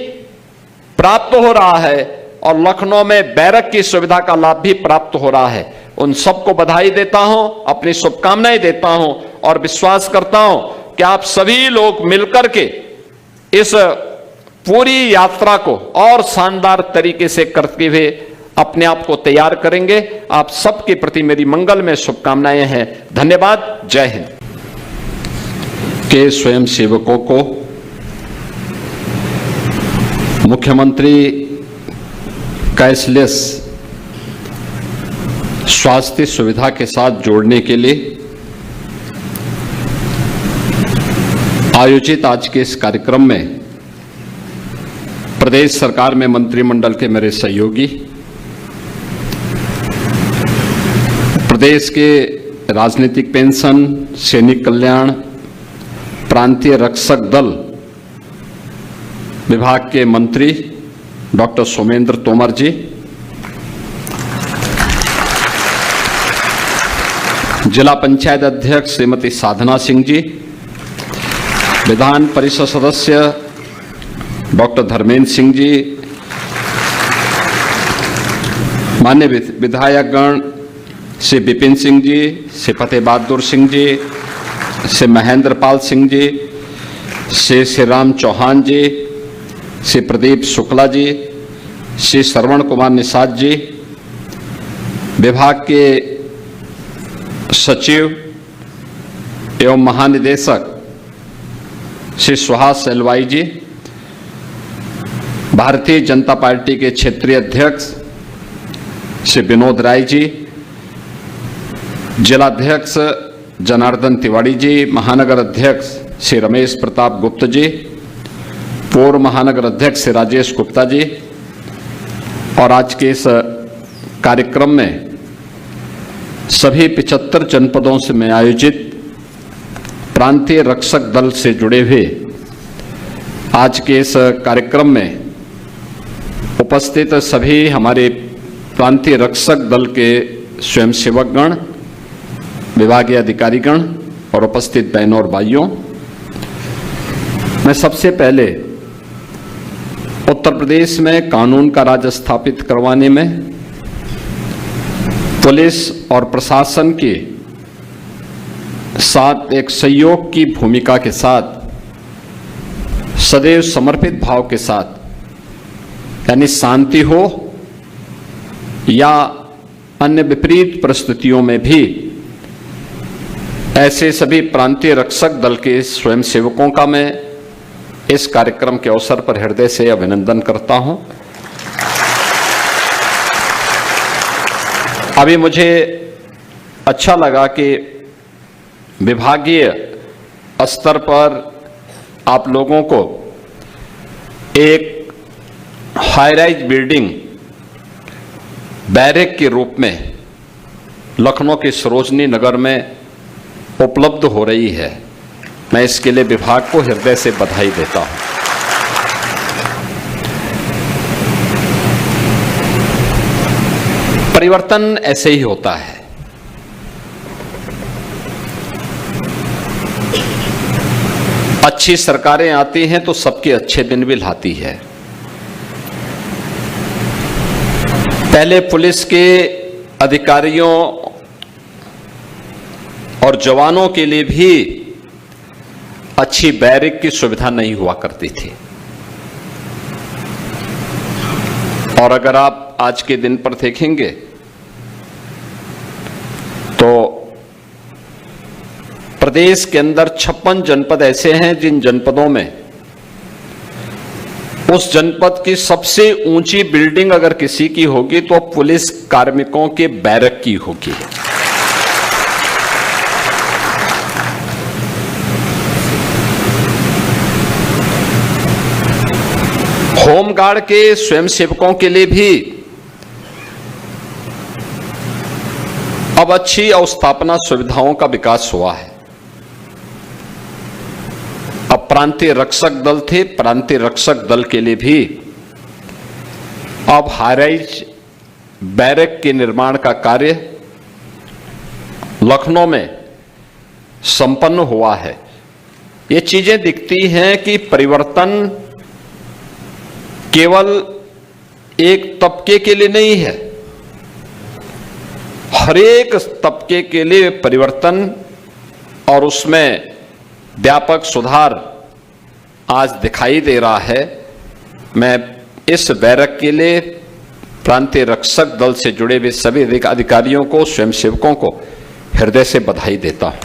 प्राप्त हो रहा है और लखनऊ में बैरक की सुविधा का लाभ भी प्राप्त हो रहा है, उन सबको बधाई देता हूं, अपनी शुभकामनाएं देता हूं और विश्वास करता हूं कि आप सभी लोग मिलकर के इस पूरी यात्रा को और शानदार तरीके से करते हुए अपने आप को तैयार करेंगे। आप सबके प्रति मेरी मंगल में शुभकामनाएं हैं। धन्यवाद। जय हिंद। के स्वयं सेवकों को मुख्यमंत्री कैशलेस स्वास्थ्य सुविधा के साथ जोड़ने के लिए आयोजित आज के इस कार्यक्रम में प्रदेश सरकार में मंत्रिमंडल के मेरे सहयोगी, प्रदेश के राजनीतिक पेंशन, सैनिक कल्याण, प्रांतीय रक्षक दल विभाग के मंत्री डॉक्टर सोमेंद्र तोमर जी, जिला पंचायत अध्यक्ष श्रीमती साधना सिंह जी, विधान परिषद सदस्य डॉक्टर धर्मेंद्र सिंह जी, माननीय विधायकगण श्री विपिन सिंह जी, श्री फतेह बहादुर सिंह जी, श्री महेंद्र पाल सिंह जी, श्री श्री राम चौहान जी, श्री प्रदीप शुक्ला जी, श्री श्रवण कुमार निषाद जी, विभाग के सचिव एवं महानिदेशक श्री सुहास एलवाई जी, भारतीय जनता पार्टी के क्षेत्रीय अध्यक्ष श्री विनोद राय जी, जिलाध्यक्ष जनार्दन तिवारी जी, महानगर अध्यक्ष श्री रमेश प्रताप गुप्ता जी, पूर्व महानगर अध्यक्ष श्री राजेश गुप्ता जी, और आज के इस कार्यक्रम में सभी 75 जनपदों से में आयोजित प्रांतीय रक्षक दल से जुड़े हुए आज के इस कार्यक्रम में उपस्थित सभी हमारे प्रांतीय रक्षक दल के स्वयंसेवकगण, विभागीय अधिकारीगण और उपस्थित बहनों और भाइयों, मैं सबसे पहले उत्तर प्रदेश में कानून का राज स्थापित करवाने में पुलिस और प्रशासन के साथ एक सहयोग की भूमिका के साथ सदैव समर्पित भाव के साथ, यानी शांति हो या अन्य विपरीत परिस्थितियों में भी ऐसे सभी प्रांतीय रक्षक दल के स्वयंसेवकों का मैं इस कार्यक्रम के अवसर पर हृदय से अभिनंदन करता हूं। अभी मुझे अच्छा लगा कि विभागीय स्तर पर आप लोगों को एक हाई राइज बिल्डिंग बैरक के रूप में लखनऊ के सरोजनी नगर में उपलब्ध हो रही है। मैं इसके लिए विभाग को हृदय से बधाई देता हूं। परिवर्तन ऐसे ही होता है। अच्छी सरकारें आती हैं तो सबके अच्छे दिन भी लाती है। पहले पुलिस के अधिकारियों और जवानों के लिए भी अच्छी बैरक की सुविधा नहीं हुआ करती थी। और अगर आप आज के दिन पर देखेंगे तो प्रदेश के अंदर 56 जनपद ऐसे हैं जिन जनपदों में उस जनपद की सबसे ऊंची बिल्डिंग अगर किसी की होगी तो पुलिस कार्मिकों के बैरक की होगी। होमगार्ड के स्वयंसेवकों के लिए भी अब अच्छी अवस्थापना सुविधाओं का विकास हुआ है। अब प्रांतीय रक्षक दल थे, प्रांतीय रक्षक दल के लिए भी अब हाईराइज बैरक के निर्माण का कार्य लखनऊ में संपन्न हुआ है। ये चीजें दिखती हैं कि परिवर्तन केवल एक तबके के लिए नहीं है, हर एक तबके के लिए परिवर्तन और उसमें व्यापक सुधार आज दिखाई दे रहा है। मैं इस बैरक के लिए प्रांतीय रक्षक दल से जुड़े हुए सभी अधिकारियों को, स्वयंसेवकों को हृदय से बधाई देता हूं।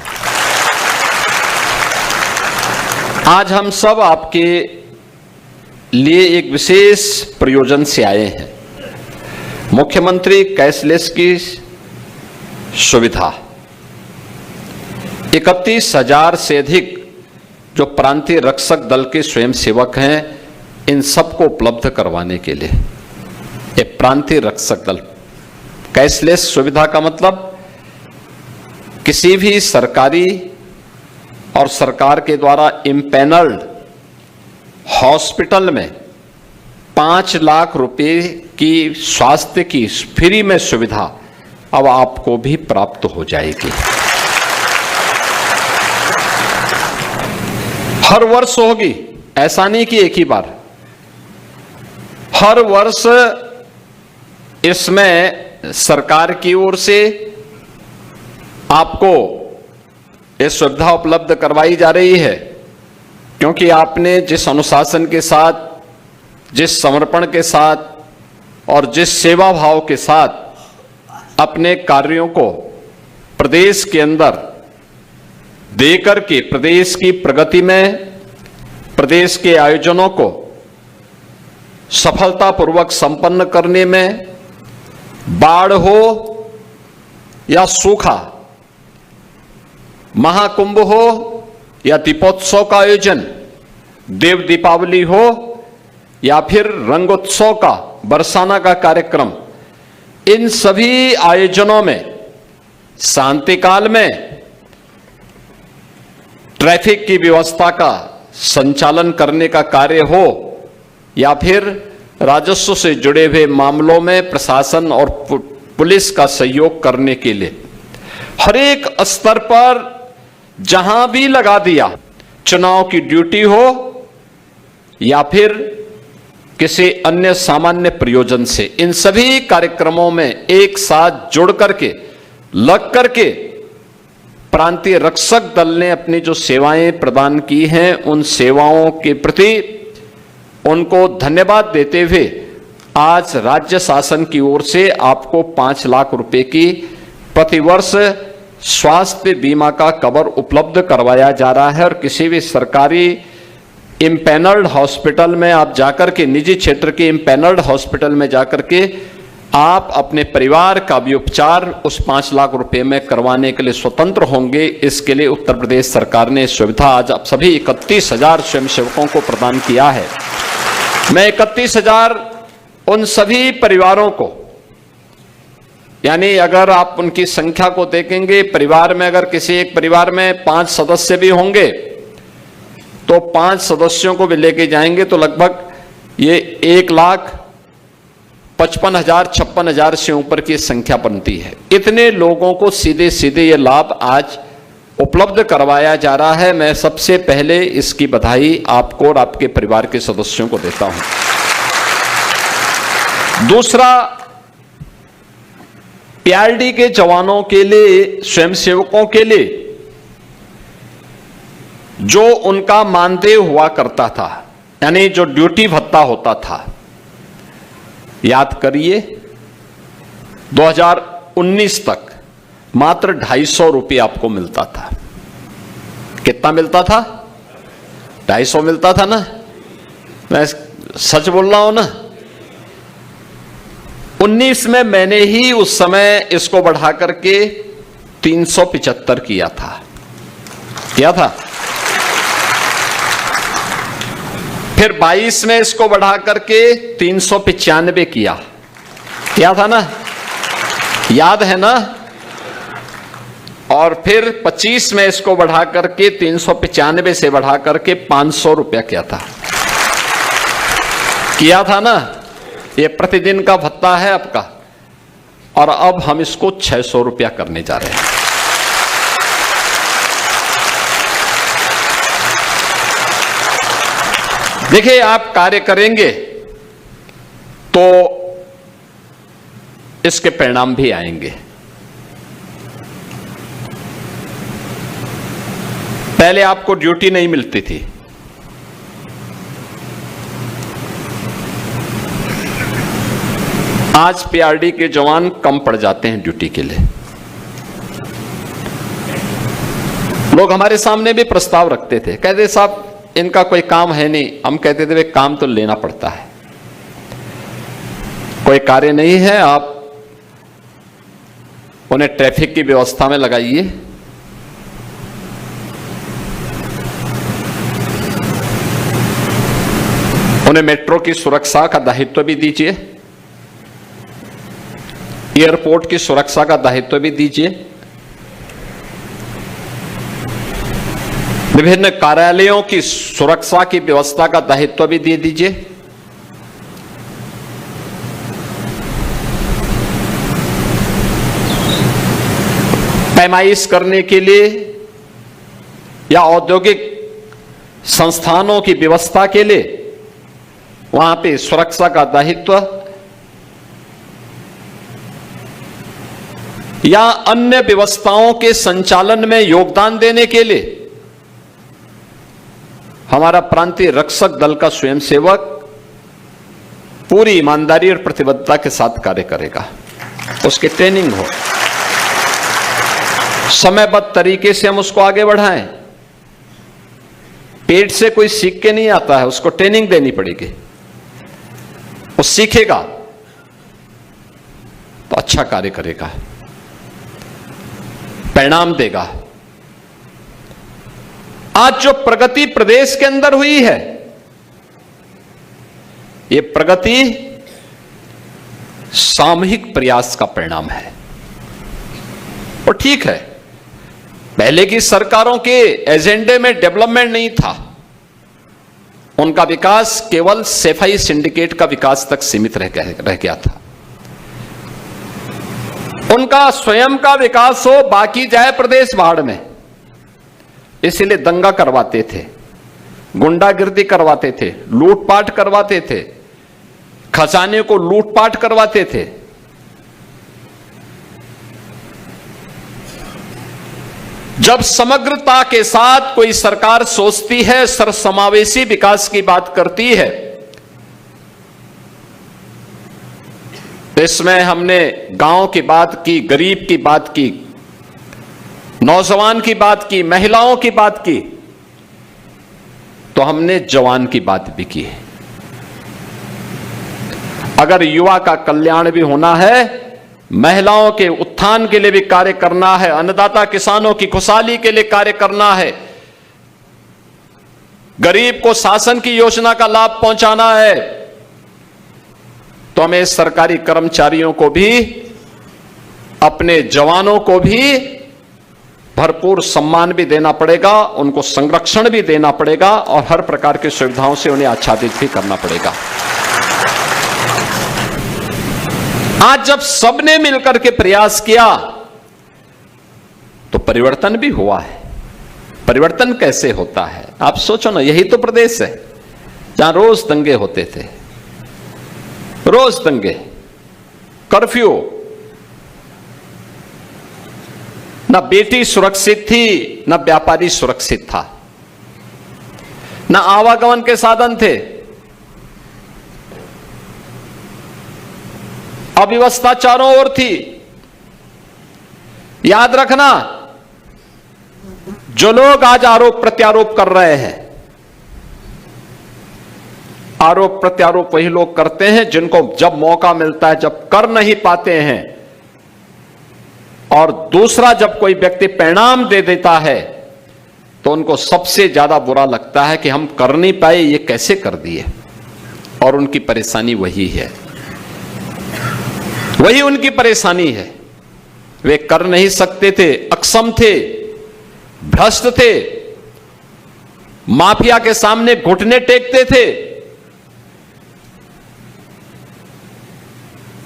आज हम सब आपके लिए एक विशेष प्रयोजन से आए हैं। मुख्यमंत्री कैशलेस की सुविधा 31,000 से अधिक जो प्रांतीय रक्षक दल के स्वयंसेवक हैं, इन सबको उपलब्ध करवाने के लिए ये प्रांतीय रक्षक दल कैशलेस सुविधा का मतलब किसी भी सरकारी और सरकार के द्वारा इम्पैनल्ड हॉस्पिटल में 5 लाख रुपए की स्वास्थ्य की फ्री में सुविधा अब आपको भी प्राप्त हो जाएगी। हर वर्ष होगी, ऐसा नहीं कि एक ही बार, हर वर्ष इसमें सरकार की ओर से आपको यह सुविधा उपलब्ध करवाई जा रही है, क्योंकि आपने जिस अनुशासन के साथ, जिस समर्पण के साथ और जिस सेवा भाव के साथ अपने कार्यों को प्रदेश के अंदर देकर के प्रदेश की प्रगति में, प्रदेश के आयोजनों को सफलतापूर्वक संपन्न करने में, बाढ़ हो या सूखा, महाकुंभ हो या दीपोत्सव का आयोजन, देव दीपावली हो या फिर रंगोत्सव का, बरसाना का कार्यक्रम, इन सभी आयोजनों में शांति काल में ट्रैफिक की व्यवस्था का संचालन करने का कार्य हो या फिर राजस्व से जुड़े हुए मामलों में प्रशासन और पुलिस का सहयोग करने के लिए हर एक स्तर पर जहां भी लगा दिया, चुनाव की ड्यूटी हो या फिर किसी अन्य सामान्य प्रयोजन से, इन सभी कार्यक्रमों में एक साथ जुड़ करके, लग करके प्रांतीय रक्षक दल ने अपनी जो सेवाएं प्रदान की हैं, उन सेवाओं के प्रति उनको धन्यवाद देते हुए आज राज्य शासन की ओर से आपको 5 लाख रुपए की प्रतिवर्ष स्वास्थ्य बीमा का कवर उपलब्ध करवाया जा रहा है। और किसी भी सरकारी इम्पैनल्ड हॉस्पिटल में आप जाकर के, निजी क्षेत्र के इम्पैनल्ड हॉस्पिटल में जाकर के आप अपने परिवार का भी उपचार उस 5 लाख रुपए में करवाने के लिए स्वतंत्र होंगे। इसके लिए उत्तर प्रदेश सरकार ने सुविधा आज आप सभी 31,000 स्वयंसेवकों को प्रदान किया है। मैं 31,000 उन सभी परिवारों को, यानी अगर आप उनकी संख्या को देखेंगे, परिवार में अगर किसी एक परिवार में 5 सदस्य भी होंगे तो 5 सदस्यों को भी लेके जाएंगे तो लगभग ये 1,55,000 56,000 से ऊपर की संख्या बनती है। इतने लोगों को सीधे सीधे ये लाभ आज उपलब्ध करवाया जा रहा है। मैं सबसे पहले इसकी बधाई आपको और आपके परिवार के सदस्यों को देता हूं। दूसरा, पीआरडी के जवानों के लिए, स्वयंसेवकों के लिए जो उनका मानदेय हुआ करता था, यानी जो ड्यूटी भत्ता होता था, याद करिए 2019 तक मात्र 250 रुपये आपको मिलता था। कितना मिलता था? 250 मिलता था ना? मैं सच बोल रहा हूं ना? 19 में मैंने ही उस समय इसको बढ़ा करके 375 किया था। फिर 22 में इसको बढ़ा करके 395 किया था ना? याद है ना? और फिर 25 में इसको बढ़ा करके 395 से बढ़ा करके 500 रुपया किया था ना? ये प्रतिदिन का भत्ता है आपका, और अब हम इसको 600 रुपया करने जा रहे हैं। देखिए, आप कार्य करेंगे तो इसके परिणाम भी आएंगे। पहले आपको ड्यूटी नहीं मिलती थी, आज पीआरडी के जवान कम पड़ जाते हैं ड्यूटी के लिए। लोग हमारे सामने भी प्रस्ताव रखते थे, कहते साहब इनका कोई काम है नहीं। हम कहते थे वे काम तो लेना पड़ता है, कोई कार्य नहीं है, आप उन्हें ट्रैफिक की व्यवस्था में लगाइए, उन्हें मेट्रो की सुरक्षा का दायित्व भी दीजिए, एयरपोर्ट की सुरक्षा का दायित्व भी दीजिए, विभिन्न कार्यालयों की सुरक्षा की व्यवस्था का दायित्व भी दे दीजिए। पैमाइश करने के लिए या औद्योगिक संस्थानों की व्यवस्था के लिए वहां पे सुरक्षा का दायित्व या अन्य व्यवस्थाओं के संचालन में योगदान देने के लिए हमारा प्रांतीय रक्षक दल का स्वयंसेवक पूरी ईमानदारी और प्रतिबद्धता के साथ कार्य करेगा। उसकी ट्रेनिंग हो, समयबद्ध तरीके से हम उसको आगे बढ़ाएं। पेट से कोई सीख के नहीं आता है, उसको ट्रेनिंग देनी पड़ेगी। वो सीखेगा तो अच्छा कार्य करेगा, परिणाम देगा। आज जो प्रगति प्रदेश के अंदर हुई है, ये प्रगति सामूहिक प्रयास का परिणाम है। और ठीक है, पहले की सरकारों के एजेंडे में डेवलपमेंट नहीं था, उनका विकास केवल सफाई सिंडिकेट का विकास तक सीमित रह गया था। उनका स्वयं का विकास हो, बाकी जाए प्रदेश भाड़ में, इसलिए दंगा करवाते थे, गुंडागिर्दी करवाते थे, लूटपाट करवाते थे, खजाने को लूटपाट करवाते थे। जब समग्रता के साथ कोई सरकार सोचती है, सर्वसमावेशी विकास की बात करती है, इसमें हमने गांव की बात की, गरीब की बात की, नौजवान की बात की, महिलाओं की बात की, तो हमने जवान की बात भी की है। अगर युवा का कल्याण भी होना है, महिलाओं के उत्थान के लिए भी कार्य करना है, अन्नदाता किसानों की खुशहाली के लिए कार्य करना है, गरीब को शासन की योजना का लाभ पहुंचाना है, तो हमें सरकारी कर्मचारियों को भी, अपने जवानों को भी भरपूर सम्मान भी देना पड़ेगा, उनको संरक्षण भी देना पड़ेगा और हर प्रकार की सुविधाओं से उन्हें आच्छादित भी करना पड़ेगा। आज जब सबने मिलकर के प्रयास किया तो परिवर्तन भी हुआ है। परिवर्तन कैसे होता है आप सोचो ना, यही तो प्रदेश है जहां रोज दंगे होते थे, रोज दंगे, कर्फ्यू, ना बेटी सुरक्षित थी, ना व्यापारी सुरक्षित था। ना आवागमन के साधन थे। अव्यवस्था चारों ओर थी। याद रखना, जो लोग आज आरोप प्रत्यारोप कर रहे हैं, आरोप प्रत्यारोप वही लोग करते हैं जिनको जब मौका मिलता है, जब कर नहीं पाते हैं, और दूसरा जब कोई व्यक्ति परिणाम दे देता है तो उनको सबसे ज्यादा बुरा लगता है कि हम कर नहीं पाए, ये कैसे कर दिए। और उनकी परेशानी वही है, वही उनकी परेशानी है। वे कर नहीं सकते थे, अक्षम थे, भ्रष्ट थे, माफिया के सामने घुटने टेकते थे।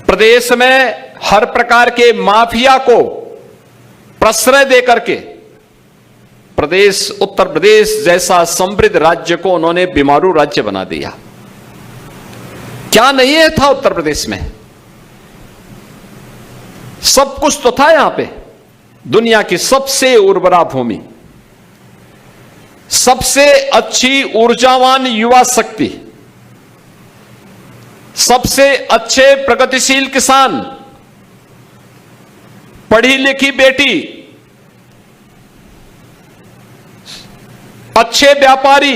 प्रदेश में हर प्रकार के माफिया को प्रश्रय देकर के प्रदेश, उत्तर प्रदेश जैसा समृद्ध राज्य को उन्होंने बीमारू राज्य बना दिया। क्या नहीं है था उत्तर प्रदेश में? सब कुछ तो था यहां पे। दुनिया की सबसे उर्वरा भूमि, सबसे अच्छी ऊर्जावान युवा शक्ति, सबसे अच्छे प्रगतिशील किसान, पढ़ी लिखी बेटी, अच्छे व्यापारी,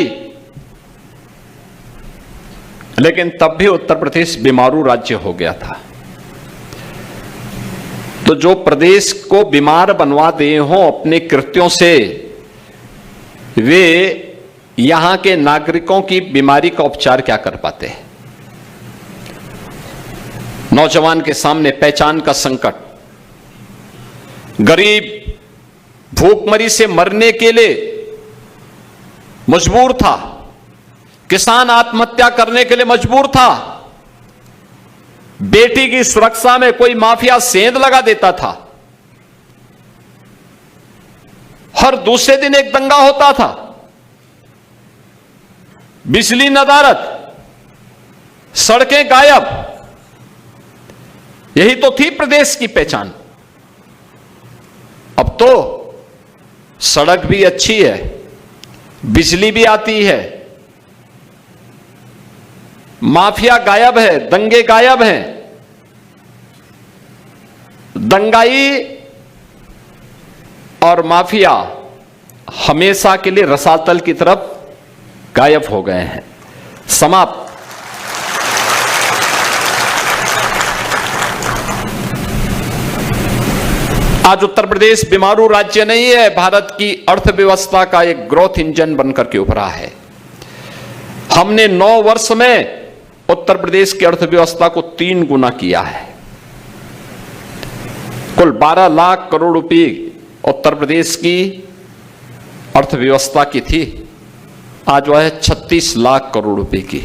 लेकिन तब भी उत्तर प्रदेश बीमारू राज्य हो गया था। तो जो प्रदेश को बीमार बनवा दिए हों अपने कृत्यों से, वे यहां के नागरिकों की बीमारी का उपचार क्या कर पाते हैं? नौजवान के सामने पहचान का संकट, गरीब भूखमरी से मरने के लिए मजबूर था, किसान आत्महत्या करने के लिए मजबूर था, बेटी की सुरक्षा में कोई माफिया सेंध लगा देता था, हर दूसरे दिन एक दंगा होता था, बिजली नदारद, सड़कें गायब। यही तो थी प्रदेश की पहचान। अब तो सड़क भी अच्छी है, बिजली भी आती है, माफिया गायब है, दंगे गायब हैं, दंगाई और माफिया हमेशा के लिए रसातल की तरफ गायब हो गए हैं, समाप्त। आज उत्तर प्रदेश बीमारू राज्य नहीं है, भारत की अर्थव्यवस्था का एक ग्रोथ इंजन बनकर के उभरा है। हमने 9 वर्ष में उत्तर प्रदेश की अर्थव्यवस्था को 3 गुना किया है। कुल 12 लाख करोड़ रुपए उत्तर प्रदेश की अर्थव्यवस्था की थी, आज वह है 36 लाख करोड़ रुपए की।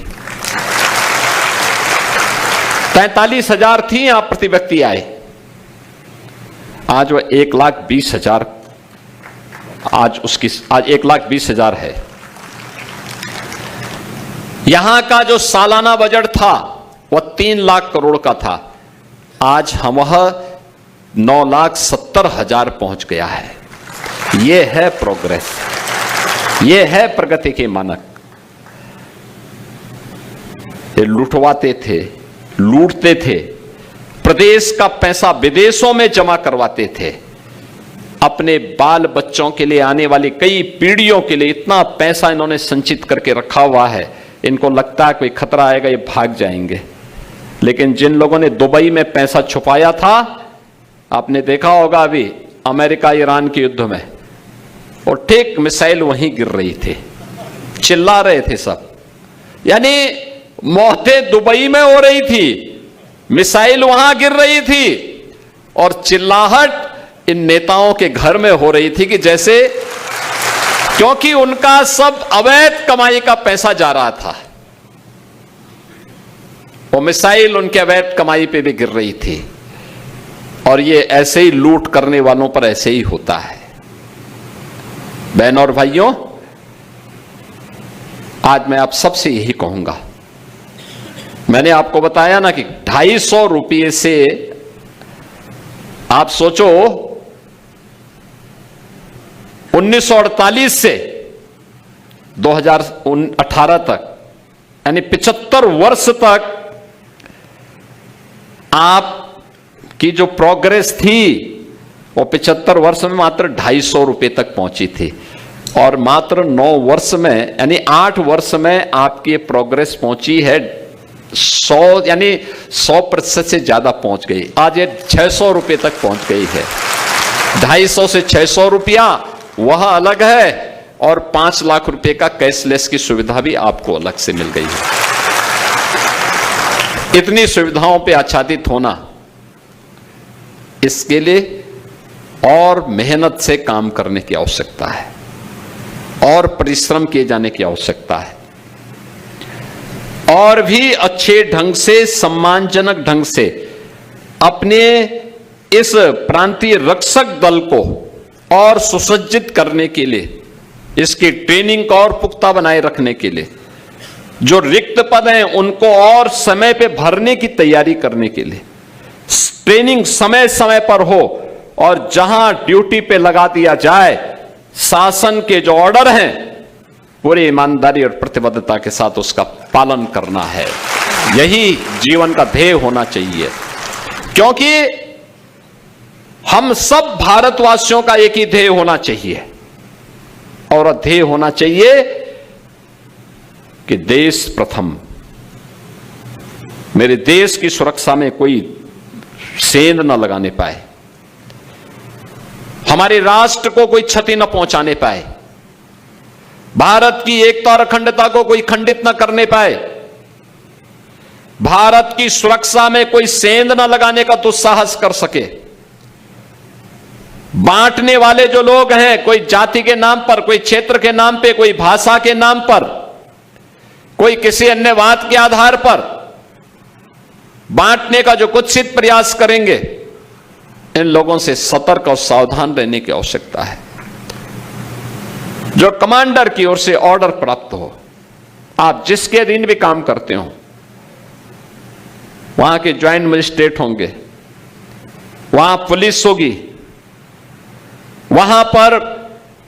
43,000 थी यहां प्रति व्यक्ति आए, आज वह 1,20,000, आज 1,20,000 है। यहां का जो सालाना बजट था वह 3 लाख करोड़ का था, आज हम 9,70,000 पहुंच गया है। यह है प्रोग्रेस, यह है प्रगति के मानक। ये लुटवाते थे, लूटते थे, प्रदेश का पैसा विदेशों में जमा करवाते थे, अपने बाल बच्चों के लिए, आने वाली कई पीढ़ियों के लिए इतना पैसा इन्होंने संचित करके रखा हुआ है, इनको लगता है कोई खतरा आएगा ये भाग जाएंगे। लेकिन जिन लोगों ने दुबई में पैसा छुपाया था, आपने देखा होगा अभी अमेरिका ईरान के युद्ध में, और ठीक मिसाइल वहीं गिर रही थी, चिल्ला रहे थे सब, यानी मौतें दुबई में हो रही थी, मिसाइल वहां गिर रही थी, और चिल्लाहट इन नेताओं के घर में हो रही थी कि जैसे, क्योंकि उनका सब अवैध कमाई का पैसा जा रहा था, वो मिसाइल उनके अवैध कमाई पे भी गिर रही थी। और ये ऐसे ही लूट करने वालों पर ऐसे ही होता है। बहनों और भाइयों, आज मैं आप सबसे यही कहूंगा, मैंने आपको बताया ना कि 250 रुपये से, आप सोचो 1948 से 2018 तक, यानी 75 वर्ष तक आपकी जो प्रोग्रेस थी वो 75 वर्ष में मात्र 250 रुपए तक पहुंची थी, और मात्र 9 वर्ष में यानी 8 वर्ष में आपकी प्रोग्रेस पहुंची है 100, यानी 100% से ज्यादा पहुंच गई। आज ये 600 रुपए तक पहुंच गई है। 250 से 600 रुपया वह अलग है, और 5 लाख रुपए का कैशलेस की सुविधा भी आपको अलग से मिल गई है। इतनी सुविधाओं पे आच्छादित होना, इसके लिए और मेहनत से काम करने की आवश्यकता है और परिश्रम किए जाने की आवश्यकता है, और भी अच्छे ढंग से, सम्मानजनक ढंग से अपने इस प्रांतीय रक्षक दल को और सुसज्जित करने के लिए, इसकी ट्रेनिंग को और पुख्ता बनाए रखने के लिए, जो रिक्त पद हैं उनको और समय पे भरने की तैयारी करने के लिए ट्रेनिंग समय समय पर हो, और जहां ड्यूटी पे लगा दिया जाए, शासन के जो ऑर्डर हैं पूरी ईमानदारी और प्रतिबद्धता के साथ उसका पालन करना है। यही जीवन का ध्येय होना चाहिए, क्योंकि हम सब भारतवासियों का एक ही ध्येय होना चाहिए, और ध्येय होना चाहिए कि देश प्रथम। मेरे देश की सुरक्षा में कोई सेंध न लगाने पाए, हमारे राष्ट्र को कोई क्षति न पहुंचाने पाए, भारत की एकता और अखंडता को कोई खंडित न करने पाए, भारत की सुरक्षा में कोई सेंध न लगाने का दुस्साहस कर सके। बांटने वाले जो लोग हैं, कोई जाति के नाम पर, कोई क्षेत्र के नाम पे, कोई भाषा के नाम पर, कोई किसी अन्य बात के आधार पर बांटने का जो कुत्सित प्रयास करेंगे, इन लोगों से सतर्क और सावधान रहने की आवश्यकता है। जो कमांडर की ओर से ऑर्डर प्राप्त हो, आप जिसके अधीन भी काम करते हो, वहां के ज्वाइंट मजिस्ट्रेट होंगे, वहां पुलिस होगी, वहां पर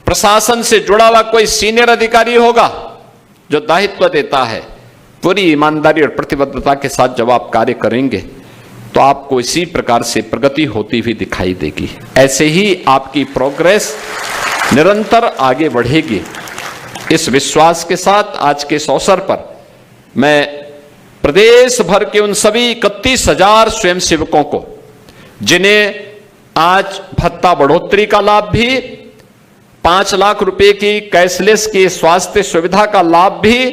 प्रशासन से जुड़ा हुआ कोई सीनियर अधिकारी होगा जो दायित्व देता है, पूरी ईमानदारी और प्रतिबद्धता के साथ जब आप कार्य करेंगे तो आपको इसी प्रकार से प्रगति होती हुई दिखाई देगी। ऐसे ही आपकी प्रोग्रेस निरंतर आगे बढ़ेगी। इस विश्वास के साथ आज के इस अवसर पर मैं प्रदेश भर के उन सभी 31,000 स्वयंसेवकों को, जिन्हें आज भत्ता बढ़ोतरी का लाभ भी, 5 लाख रुपए की कैशलेस की स्वास्थ्य सुविधा का लाभ भी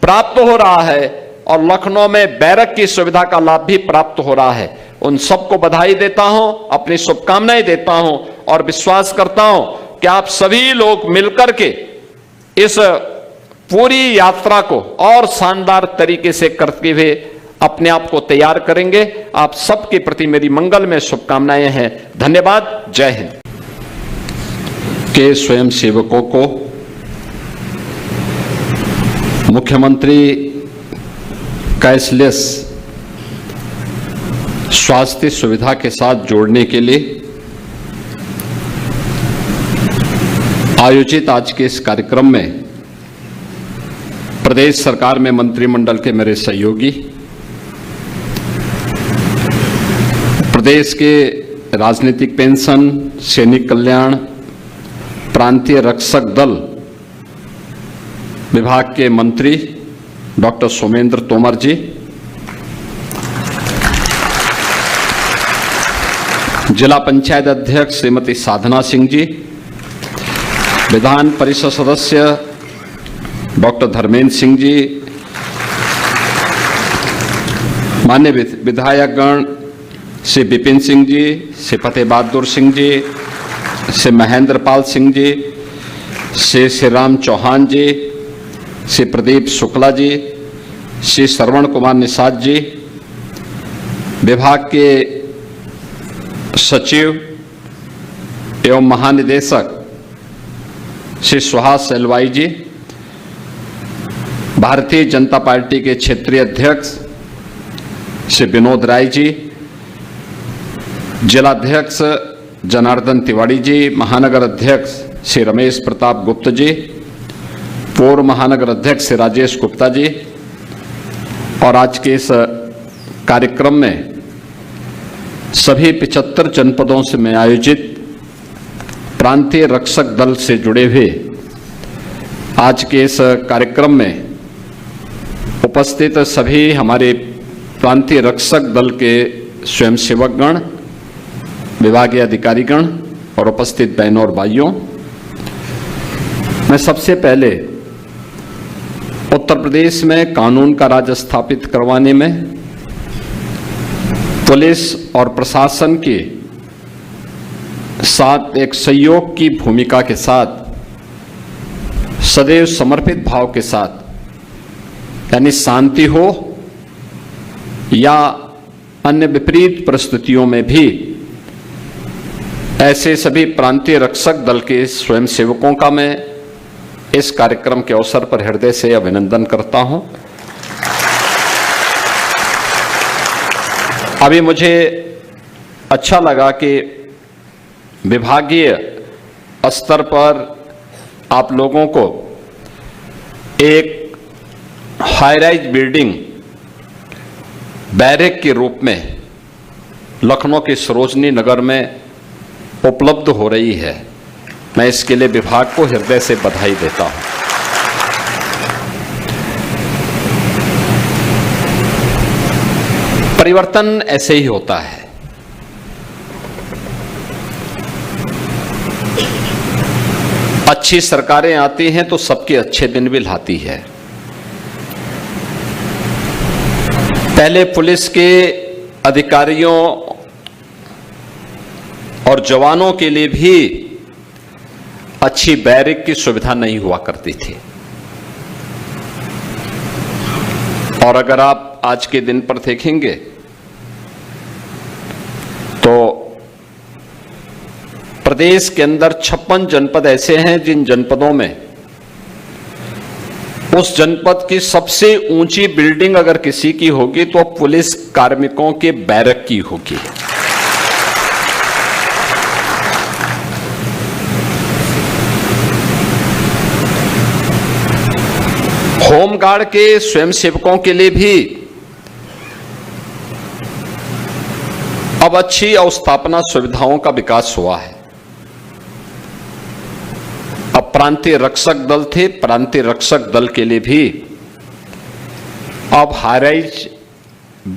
प्राप्त हो रहा है, और लखनऊ में बैरक की सुविधा का लाभ भी प्राप्त हो रहा है, उन सबको बधाई देता हूं, अपनी शुभकामनाएं देता हूं, और विश्वास करता हूं कि आप सभी लोग मिलकर के इस पूरी यात्रा को और शानदार तरीके से करते हुए अपने आप को तैयार करेंगे। आप सबके प्रति मेरी मंगल में शुभकामनाएं हैं। धन्यवाद। जय हिंद। के स्वयं सेवकों को मुख्यमंत्री कैशलेस स्वास्थ्य सुविधा के साथ जोड़ने के लिए आयोजित आज के इस कार्यक्रम में प्रदेश सरकार में मंत्रिमंडल के मेरे सहयोगी, प्रदेश के राजनीतिक पेंशन, सैनिक कल्याण, प्रांतीय रक्षक दल विभाग के मंत्री डॉक्टर सोमेंद्र तोमर जी, जिला पंचायत अध्यक्ष श्रीमती साधना सिंह जी, विधान परिषद सदस्य डॉक्टर धर्मेंद्र सिंह जी, माननीय विधायकगण श्री विपिन सिंह जी, श्री फतेह बहादुर सिंह जी, श्री महेंद्र पाल सिंह जी, श्री श्री राम चौहान जी, श्री प्रदीप शुक्ला जी, श्री श्रवण कुमार निषाद जी, विभाग के सचिव एवं महानिदेशक श्री सुहास एलवाई जी, भारतीय जनता पार्टी के क्षेत्रीय अध्यक्ष श्री विनोद राय जी, जिलाध्यक्ष जनार्दन तिवारी जी, महानगर अध्यक्ष श्री रमेश प्रताप गुप्त जी, पूर्व महानगर अध्यक्ष श्री राजेश गुप्ता जी और आज के इस कार्यक्रम में सभी 75 जनपदों से में आयोजित प्रांतीय रक्षक दल से जुड़े हुए आज के इस कार्यक्रम में उपस्थित सभी हमारे प्रांतीय रक्षक दल के स्वयंसेवकगण, विभागीय अधिकारीगण और उपस्थित बहनों और भाइयों, मैं सबसे पहले उत्तर प्रदेश में कानून का राज स्थापित करवाने में पुलिस और प्रशासन के साथ एक सहयोग की भूमिका के साथ सदैव समर्पित भाव के साथ, यानी शांति हो या अन्य विपरीत परिस्थितियों में भी ऐसे सभी प्रांतीय रक्षक दल के स्वयंसेवकों का मैं इस कार्यक्रम के अवसर पर हृदय से अभिनंदन करता हूं। अभी मुझे अच्छा लगा कि विभागीय स्तर पर आप लोगों को एक हाई राइज बिल्डिंग बैरक के रूप में लखनऊ के सरोजनी नगर में उपलब्ध हो रही है। मैं इसके लिए विभाग को हृदय से बधाई देता हूं। परिवर्तन ऐसे ही होता है। अच्छी सरकारें आती हैं तो सबके अच्छे दिन भी लाती है। पहले पुलिस के अधिकारियों और जवानों के लिए भी अच्छी बैरक की सुविधा नहीं हुआ करती थी, और अगर आप आज के दिन पर देखेंगे तो प्रदेश के अंदर 56 जनपद ऐसे हैं जिन जनपदों में उस जनपद की सबसे ऊंची बिल्डिंग अगर किसी की होगी तो पुलिस कार्मिकों के बैरक की होगी। होमगार्ड के स्वयंसेवकों के लिए भी अब अच्छी अवस्थापना सुविधाओं का विकास हुआ है। अब प्रांतीय रक्षक दल थे, प्रांतीय रक्षक दल के लिए भी अब हाईराइज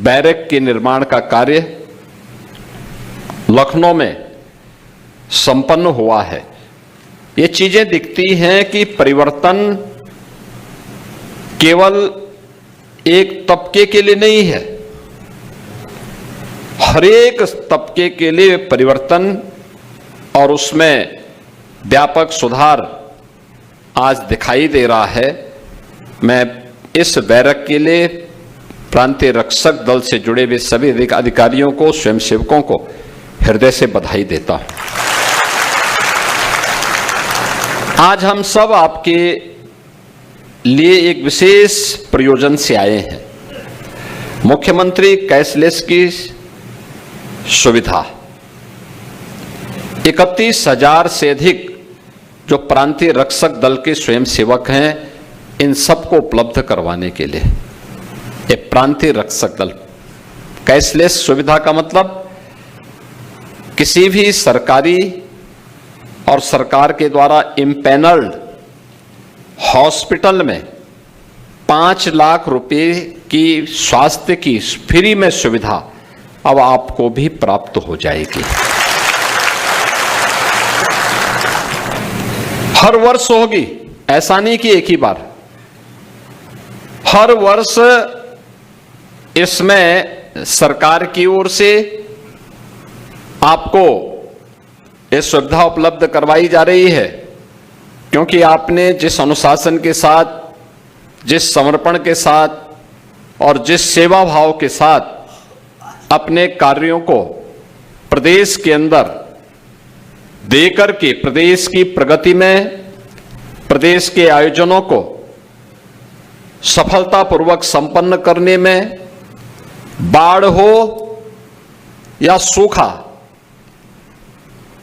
बैरक के निर्माण का कार्य लखनऊ में संपन्न हुआ है। ये चीजें दिखती हैं कि परिवर्तन केवल एक तबके के लिए नहीं है, हर एक तबके के लिए परिवर्तन और उसमें व्यापक सुधार आज दिखाई दे रहा है। मैं इस बैरक के लिए प्रांतीय रक्षक दल से जुड़े हुए सभी अधिकारियों को, स्वयंसेवकों को हृदय से बधाई देता हूं। आज हम सब आपके लिए एक विशेष प्रयोजन से आए हैं। मुख्यमंत्री कैशलेस की सुविधा 31,000 से अधिक जो प्रांतीय रक्षक दल के स्वयंसेवक हैं, इन सबको उपलब्ध करवाने के लिए ये प्रांतीय रक्षक दल कैशलेस सुविधा का मतलब किसी भी सरकारी और सरकार के द्वारा इम्पैनल्ड हॉस्पिटल में 5 लाख रुपए की स्वास्थ्य की फ्री में सुविधा अब आपको भी प्राप्त हो जाएगी। हर वर्ष होगी, ऐसा नहीं कि एक ही बार, हर वर्ष इसमें सरकार की ओर से आपको ये सुविधा उपलब्ध करवाई जा रही है, क्योंकि आपने जिस अनुशासन के साथ, जिस समर्पण के साथ और जिस सेवा भाव के साथ अपने कार्यों को प्रदेश के अंदर देकर के प्रदेश की प्रगति में, प्रदेश के आयोजनों को सफलतापूर्वक संपन्न करने में, बाढ़ हो या सूखा,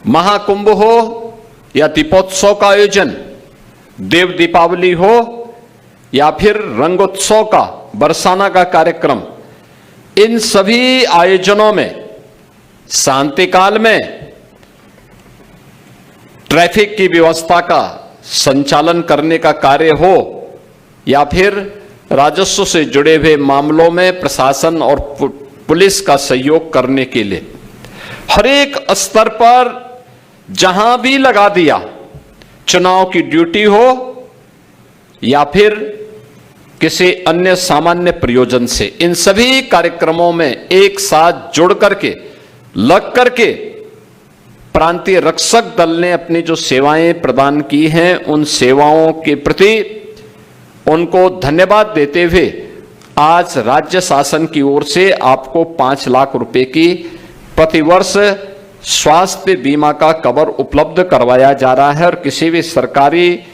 महाकुंभ हो या दीपोत्सव का आयोजन, देव दीपावली हो या फिर रंगोत्सव का बरसाना का कार्यक्रम, इन सभी आयोजनों में शांति काल में ट्रैफिक की व्यवस्था का संचालन करने का कार्य हो या फिर राजस्व से जुड़े हुए मामलों में प्रशासन और पुलिस का सहयोग करने के लिए हर एक स्तर पर जहां भी लगा दिया, चुनाव की ड्यूटी हो या फिर किसी अन्य सामान्य प्रयोजन से, इन सभी कार्यक्रमों में एक साथ जुड़ करके लग करके प्रांतीय रक्षक दल ने अपनी जो सेवाएं प्रदान की हैं, उन सेवाओं के प्रति उनको धन्यवाद देते हुए आज राज्य शासन की ओर से आपको 5 लाख रुपए की प्रतिवर्ष स्वास्थ्य बीमा का कवर उपलब्ध करवाया जा रहा है। और किसी भी सरकारी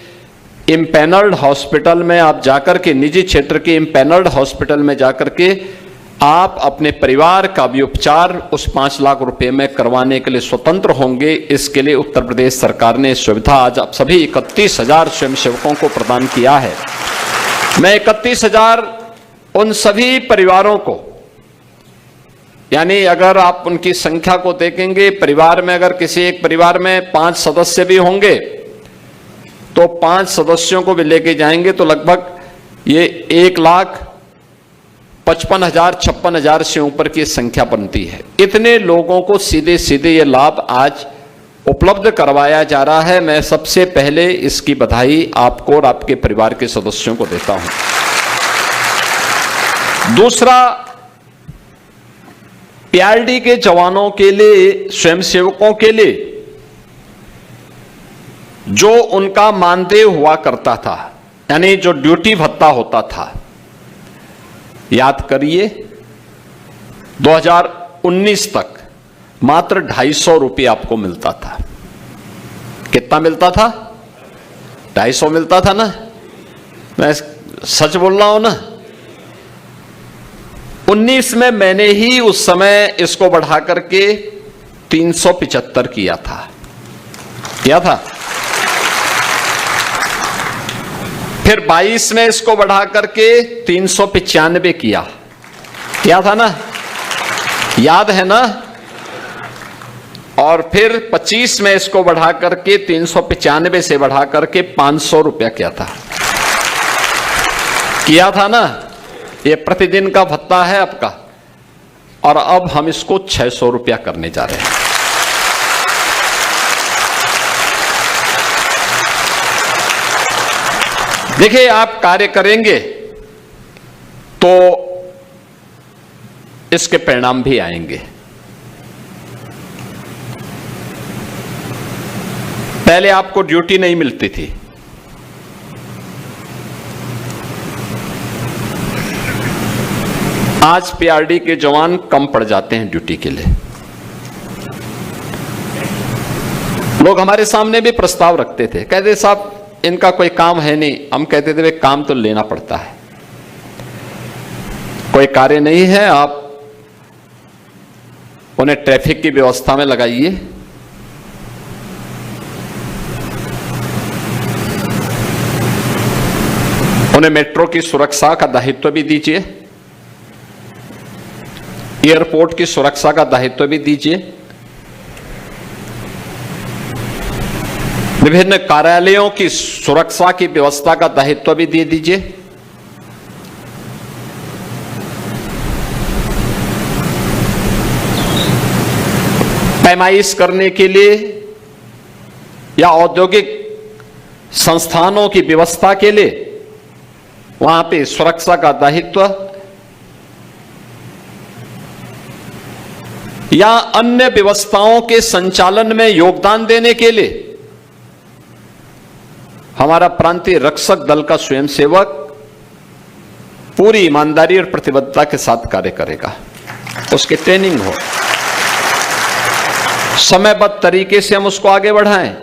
इम्पैनल्ड हॉस्पिटल में आप जाकर के, निजी क्षेत्र के इम्पैनल्ड हॉस्पिटल में जाकर के आप अपने परिवार का भी उपचार उस 5 लाख रुपए में करवाने के लिए स्वतंत्र होंगे। इसके लिए उत्तर प्रदेश सरकार ने सुविधा आज आप सभी 31,000 स्वयंसेवकों को प्रदान किया है। मैं 31,000 उन सभी परिवारों को, यानी अगर आप उनकी संख्या को देखेंगे, परिवार में अगर किसी एक परिवार में 5 सदस्य भी होंगे तो 5 सदस्यों को भी लेके जाएंगे तो लगभग ये 1,55,000-56,000 से ऊपर की संख्या बनती है। इतने लोगों को सीधे सीधे ये लाभ आज उपलब्ध करवाया जा रहा है। मैं सबसे पहले इसकी बधाई आपको और आपके परिवार के सदस्यों को देता हूं। दूसरा, पीआरडी के जवानों के लिए, स्वयंसेवकों के लिए जो उनका मानदेय हुआ करता था, यानी जो ड्यूटी भत्ता होता था, याद करिए 2019 तक मात्र 250 रुपये आपको मिलता था। कितना मिलता था? 250 मिलता था ना? मैं सच बोल रहा हूं ना? 19 में मैंने ही उस समय इसको बढ़ा करके 375 किया था। फिर 22 में इसको बढ़ा करके 395 किया था ना? याद है ना? और फिर 25 में इसको बढ़ा करके 395 से बढ़ा करके 500 रुपया किया था ना? ये प्रतिदिन का भत्ता है आपका, और अब हम इसको 600 रुपया करने जा रहे हैं। देखिए, आप कार्य करेंगे तो इसके परिणाम भी आएंगे। पहले आपको ड्यूटी नहीं मिलती थी, आज पीआरडी के जवान कम पड़ जाते हैं ड्यूटी के लिए। लोग हमारे सामने भी प्रस्ताव रखते थे, कहते साहब इनका कोई काम है नहीं। हम कहते थे काम तो लेना पड़ता है, कोई कार्य नहीं है, आप उन्हें ट्रैफिक की व्यवस्था में लगाइए, उन्हें मेट्रो की सुरक्षा का दायित्व भी दीजिए, एयरपोर्ट की सुरक्षा का दायित्व भी दीजिए, विभिन्न कार्यालयों की सुरक्षा की व्यवस्था का दायित्व भी दे दीजिए। पैमाइश करने के लिए या औद्योगिक संस्थानों की व्यवस्था के लिए वहां पे सुरक्षा का दायित्व या अन्य व्यवस्थाओं के संचालन में योगदान देने के लिए हमारा प्रांतीय रक्षक दल का स्वयंसेवक पूरी ईमानदारी और प्रतिबद्धता के साथ कार्य करेगा। उसकी ट्रेनिंग हो, समयबद्ध तरीके से हम उसको आगे बढ़ाएं।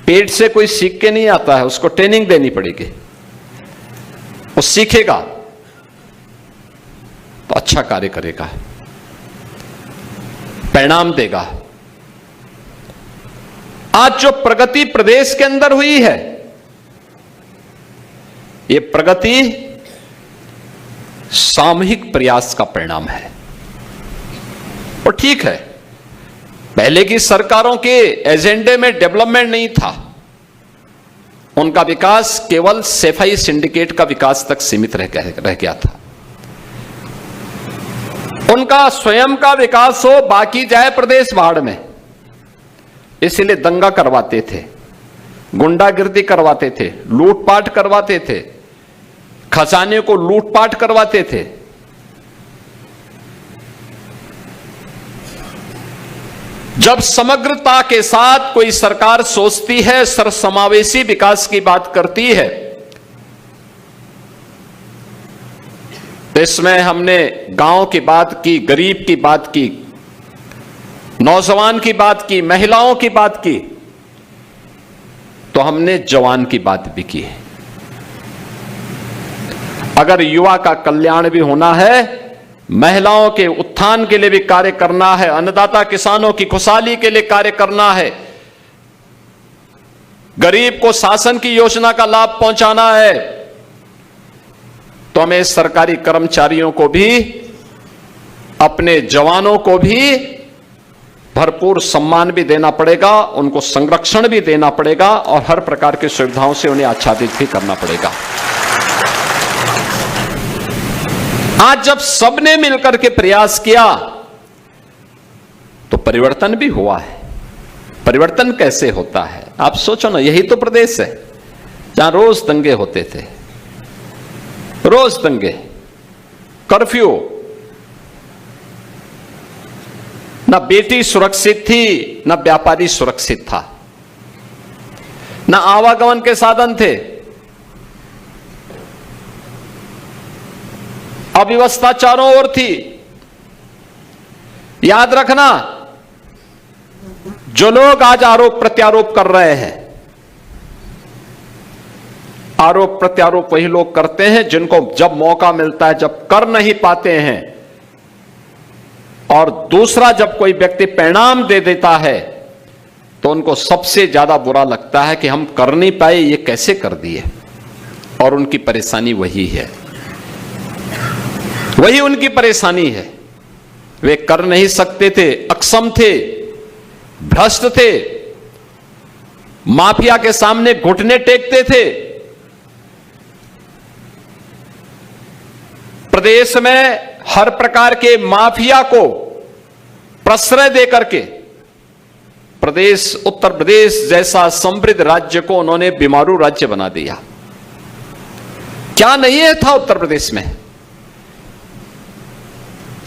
पेट से कोई सीख के नहीं आता है, उसको ट्रेनिंग देनी पड़ेगी। वो सीखेगा तो अच्छा कार्य करेगा, परिणाम देगा। आज जो प्रगति प्रदेश के अंदर हुई है, ये प्रगति सामूहिक प्रयास का परिणाम है। और ठीक है, पहले की सरकारों के एजेंडे में डेवलपमेंट नहीं था, उनका विकास केवल सफाई सिंडिकेट का विकास तक सीमित रह गया था। उनका स्वयं का विकास हो, बाकी जाए प्रदेश भाड़ में, इसलिए दंगा करवाते थे, गुंडागिर्दी करवाते थे, लूटपाट करवाते थे, खजाने को लूटपाट करवाते थे। जब समग्रता के साथ कोई सरकार सोचती है, सर्वसमावेशी विकास की बात करती है, तो इसमें हमने गांव की बात की, गरीब की बात की, नौजवान की बात की, महिलाओं की बात की, तो हमने जवान की बात भी की। अगर युवा का कल्याण भी होना है, महिलाओं के उत्थान के लिए भी कार्य करना है, अन्नदाता किसानों की खुशहाली के लिए कार्य करना है, गरीब को शासन की योजना का लाभ पहुंचाना है, तो हमें सरकारी कर्मचारियों को भी, अपने जवानों को भी भरपूर सम्मान भी देना पड़ेगा, उनको संरक्षण भी देना पड़ेगा और हर प्रकार की सुविधाओं से उन्हें आच्छादित भी करना पड़ेगा। आज जब सबने मिलकर के प्रयास किया तो परिवर्तन भी हुआ है। परिवर्तन कैसे होता है आप सोचो ना, यही तो प्रदेश है जहां रोज दंगे होते थे, रोज दंगे, कर्फ्यू, ना बेटी सुरक्षित थी, ना व्यापारी सुरक्षित था, ना आवागमन के साधन थे, अव्यवस्था चारों ओर थी। याद रखना, जो लोग आज आरोप प्रत्यारोप कर रहे हैं, आरोप प्रत्यारोप वही लोग करते हैं जिनको जब मौका मिलता है, जब कर नहीं पाते हैं, और दूसरा जब कोई व्यक्ति परिणाम दे देता है तो उनको सबसे ज्यादा बुरा लगता है कि हम कर नहीं पाए, ये कैसे कर दिए। और उनकी परेशानी वही है, वही उनकी परेशानी है। वे कर नहीं सकते थे, अक्षम थे, भ्रष्ट थे, माफिया के सामने घुटने टेकते थे। प्रदेश में हर प्रकार के माफिया को प्रश्रय देकर के प्रदेश, उत्तर प्रदेश जैसा समृद्ध राज्य को उन्होंने बीमारू राज्य बना दिया। क्या नहीं है था उत्तर प्रदेश में?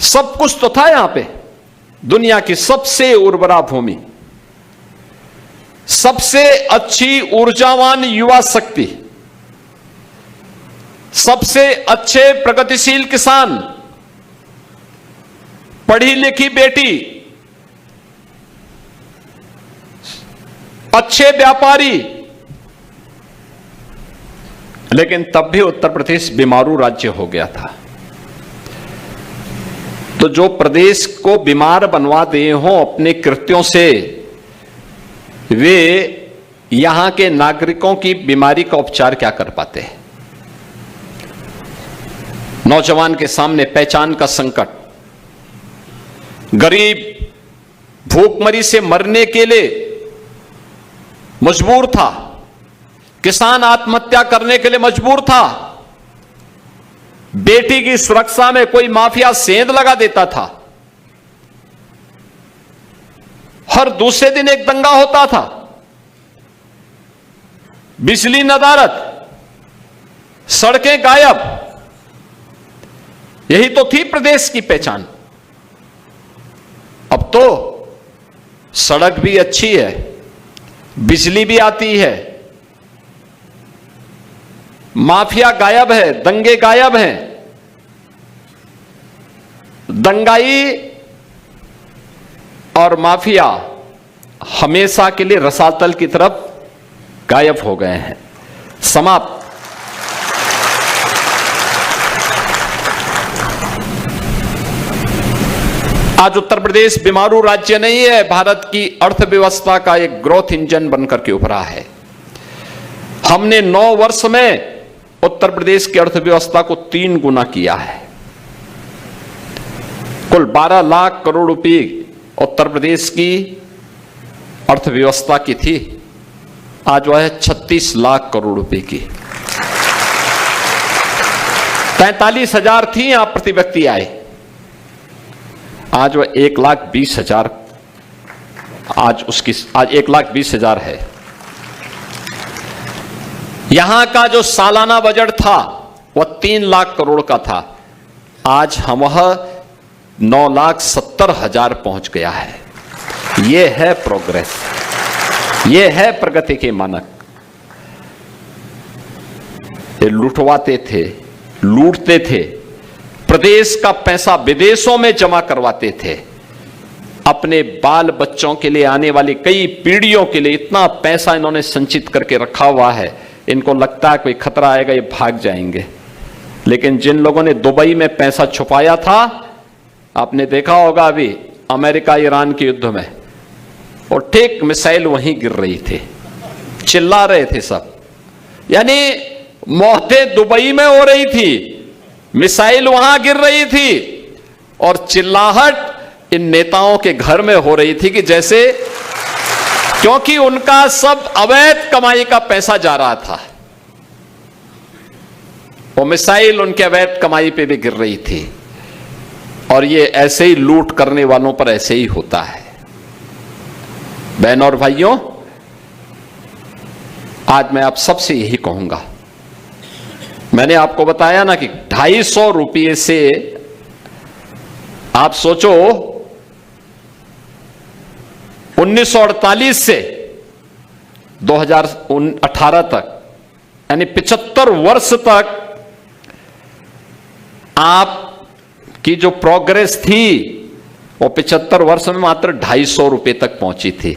सब कुछ तो था यहां पे। दुनिया की सबसे उर्वरा भूमि, सबसे अच्छी ऊर्जावान युवा शक्ति, सबसे अच्छे प्रगतिशील किसान, पढ़ी लिखी बेटी, अच्छे व्यापारी, लेकिन तब भी उत्तर प्रदेश बीमारू राज्य हो गया था। तो जो प्रदेश को बीमार बनवा दिए हों अपने कृत्यों से, वे यहां के नागरिकों की बीमारी का उपचार क्या कर पाते हैं? नौजवान के सामने पहचान का संकट, गरीब भूखमरी से मरने के लिए मजबूर था, किसान आत्महत्या करने के लिए मजबूर था, बेटी की सुरक्षा में कोई माफिया सेंध लगा देता था, हर दूसरे दिन एक दंगा होता था, बिजली नदारद, सड़कें गायब। यही तो थी प्रदेश की पहचान। अब तो सड़क भी अच्छी है, बिजली भी आती है, माफिया गायब है, दंगे गायब हैं, दंगाई और माफिया हमेशा के लिए रसातल की तरफ गायब हो गए हैं, समाप्त। आज उत्तर प्रदेश बीमारू राज्य नहीं है, भारत की अर्थव्यवस्था का एक ग्रोथ इंजन बनकर के उभरा है। हमने 9 वर्ष में उत्तर प्रदेश की अर्थव्यवस्था को 3 गुना किया है। कुल 12 लाख करोड़ रुपए उत्तर प्रदेश की अर्थव्यवस्था की थी, आज वह है 36 लाख करोड़ रुपए की। 43,000 थी यहां प्रति व्यक्ति आए, आज वह 1,20,000, आज 1,20,000 है। यहां का जो सालाना बजट था वह 3 लाख करोड़ का था, आज हम वह 9,70,000 पहुंच गया है। यह है प्रोग्रेस, यह है प्रगति के मानक। ये लुटवाते थे, लूटते थे, प्रदेश का पैसा विदेशों में जमा करवाते थे, अपने बाल बच्चों के लिए, आने वाली कई पीढ़ियों के लिए इतना पैसा इन्होंने संचित करके रखा हुआ है, इनको लगता है कोई खतरा आएगा ये भाग जाएंगे। लेकिन जिन लोगों ने दुबई में पैसा छुपाया था, आपने देखा होगा अभी अमेरिका ईरान के युद्ध में, और ठीक मिसाइल वहीं गिर रही थी, चिल्ला रहे थे सब, यानी मौतें दुबई में हो रही थी, मिसाइल वहां गिर रही थी, और चिल्लाहट इन नेताओं के घर में हो रही थी कि जैसे, क्योंकि उनका सब अवैध कमाई का पैसा जा रहा था, वो मिसाइल उनके अवैध कमाई पे भी गिर रही थी। और ये ऐसे ही लूट करने वालों पर ऐसे ही होता है। बहनों और भाइयों, आज मैं आप सबसे यही कहूंगा, मैंने आपको बताया ना कि 250 रुपये से, आप सोचो 1948 से 2018 तक, यानी 75 वर्ष तक आपकी जो प्रोग्रेस थी वो 75 वर्ष में मात्र 250 रुपये तक पहुंची थी,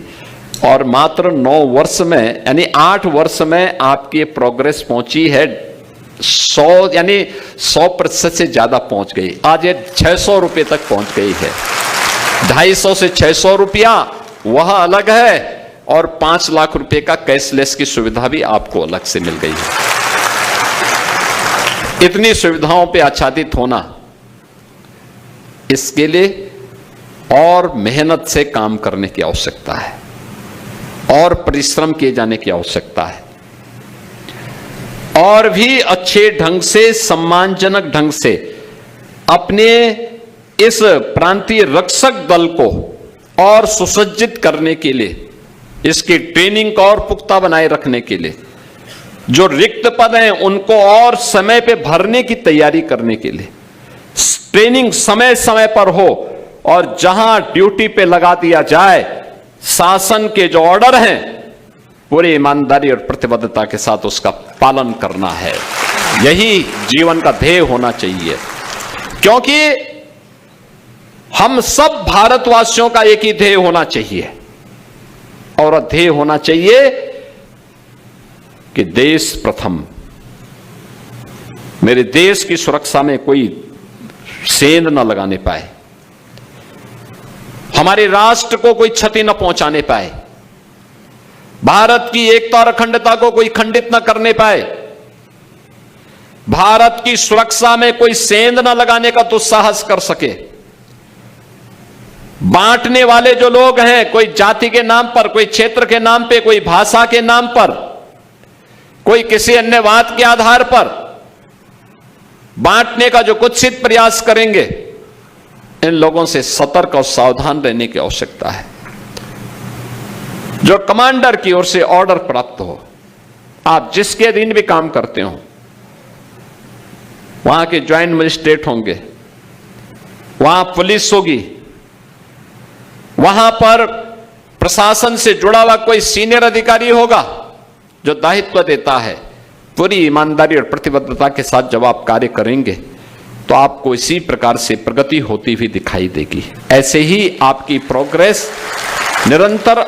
और मात्र 9 वर्ष में, यानी 8 वर्ष में आपकी प्रोग्रेस पहुंची है 100, यानी 100% से ज्यादा पहुंच गई। आज ये 600 रुपये तक पहुंच गई है। 250 से 600 रुपया वह अलग है, और 5 लाख रुपए का कैशलेस की सुविधा भी आपको अलग से मिल गई है। इतनी सुविधाओं पे आच्छादित होना, इसके लिए और मेहनत से काम करने की आवश्यकता है, और परिश्रम किए जाने की आवश्यकता है, और भी अच्छे ढंग से, सम्मानजनक ढंग से अपने इस प्रांतीय रक्षक दल को और सुसज्जित करने के लिए, इसकी ट्रेनिंग को और पुख्ता बनाए रखने के लिए, जो रिक्त पद हैं उनको और समय पे भरने की तैयारी करने के लिए ट्रेनिंग समय समय पर हो, और जहां ड्यूटी पे लगा दिया जाए, शासन के जो ऑर्डर हैं पूरी ईमानदारी और प्रतिबद्धता के साथ उसका पालन करना है। यही जीवन का ध्येय होना चाहिए, क्योंकि हम सब भारतवासियों का एक ही ध्येय होना चाहिए, और ध्येय होना चाहिए कि देश प्रथम। मेरे देश की सुरक्षा में कोई सेंध न लगाने पाए, हमारे राष्ट्र को कोई क्षति न पहुंचाने पाए, भारत की एकता और अखंडता को कोई खंडित न करने पाए, भारत की सुरक्षा में कोई सेंध न लगाने का दुस्साहस कर सके। बांटने वाले जो लोग हैं, कोई जाति के नाम पर, कोई क्षेत्र के नाम पे, कोई भाषा के नाम पर, कोई किसी अन्य बात के आधार पर बांटने का जो कुत्सित प्रयास करेंगे, इन लोगों से सतर्क और सावधान रहने की आवश्यकता है। जो कमांडर की ओर से ऑर्डर प्राप्त हो, आप जिसके अधीन भी काम करते हो, वहां के ज्वाइंट मजिस्ट्रेट होंगे, वहां पुलिस होगी, वहां पर प्रशासन से जुड़ा हुआ कोई सीनियर अधिकारी होगा जो दायित्व देता है, पूरी ईमानदारी और प्रतिबद्धता के साथ जब आप कार्य करेंगे तो आपको इसी प्रकार से प्रगति होती हुई दिखाई देगी। ऐसे ही आपकी प्रोग्रेस निरंतर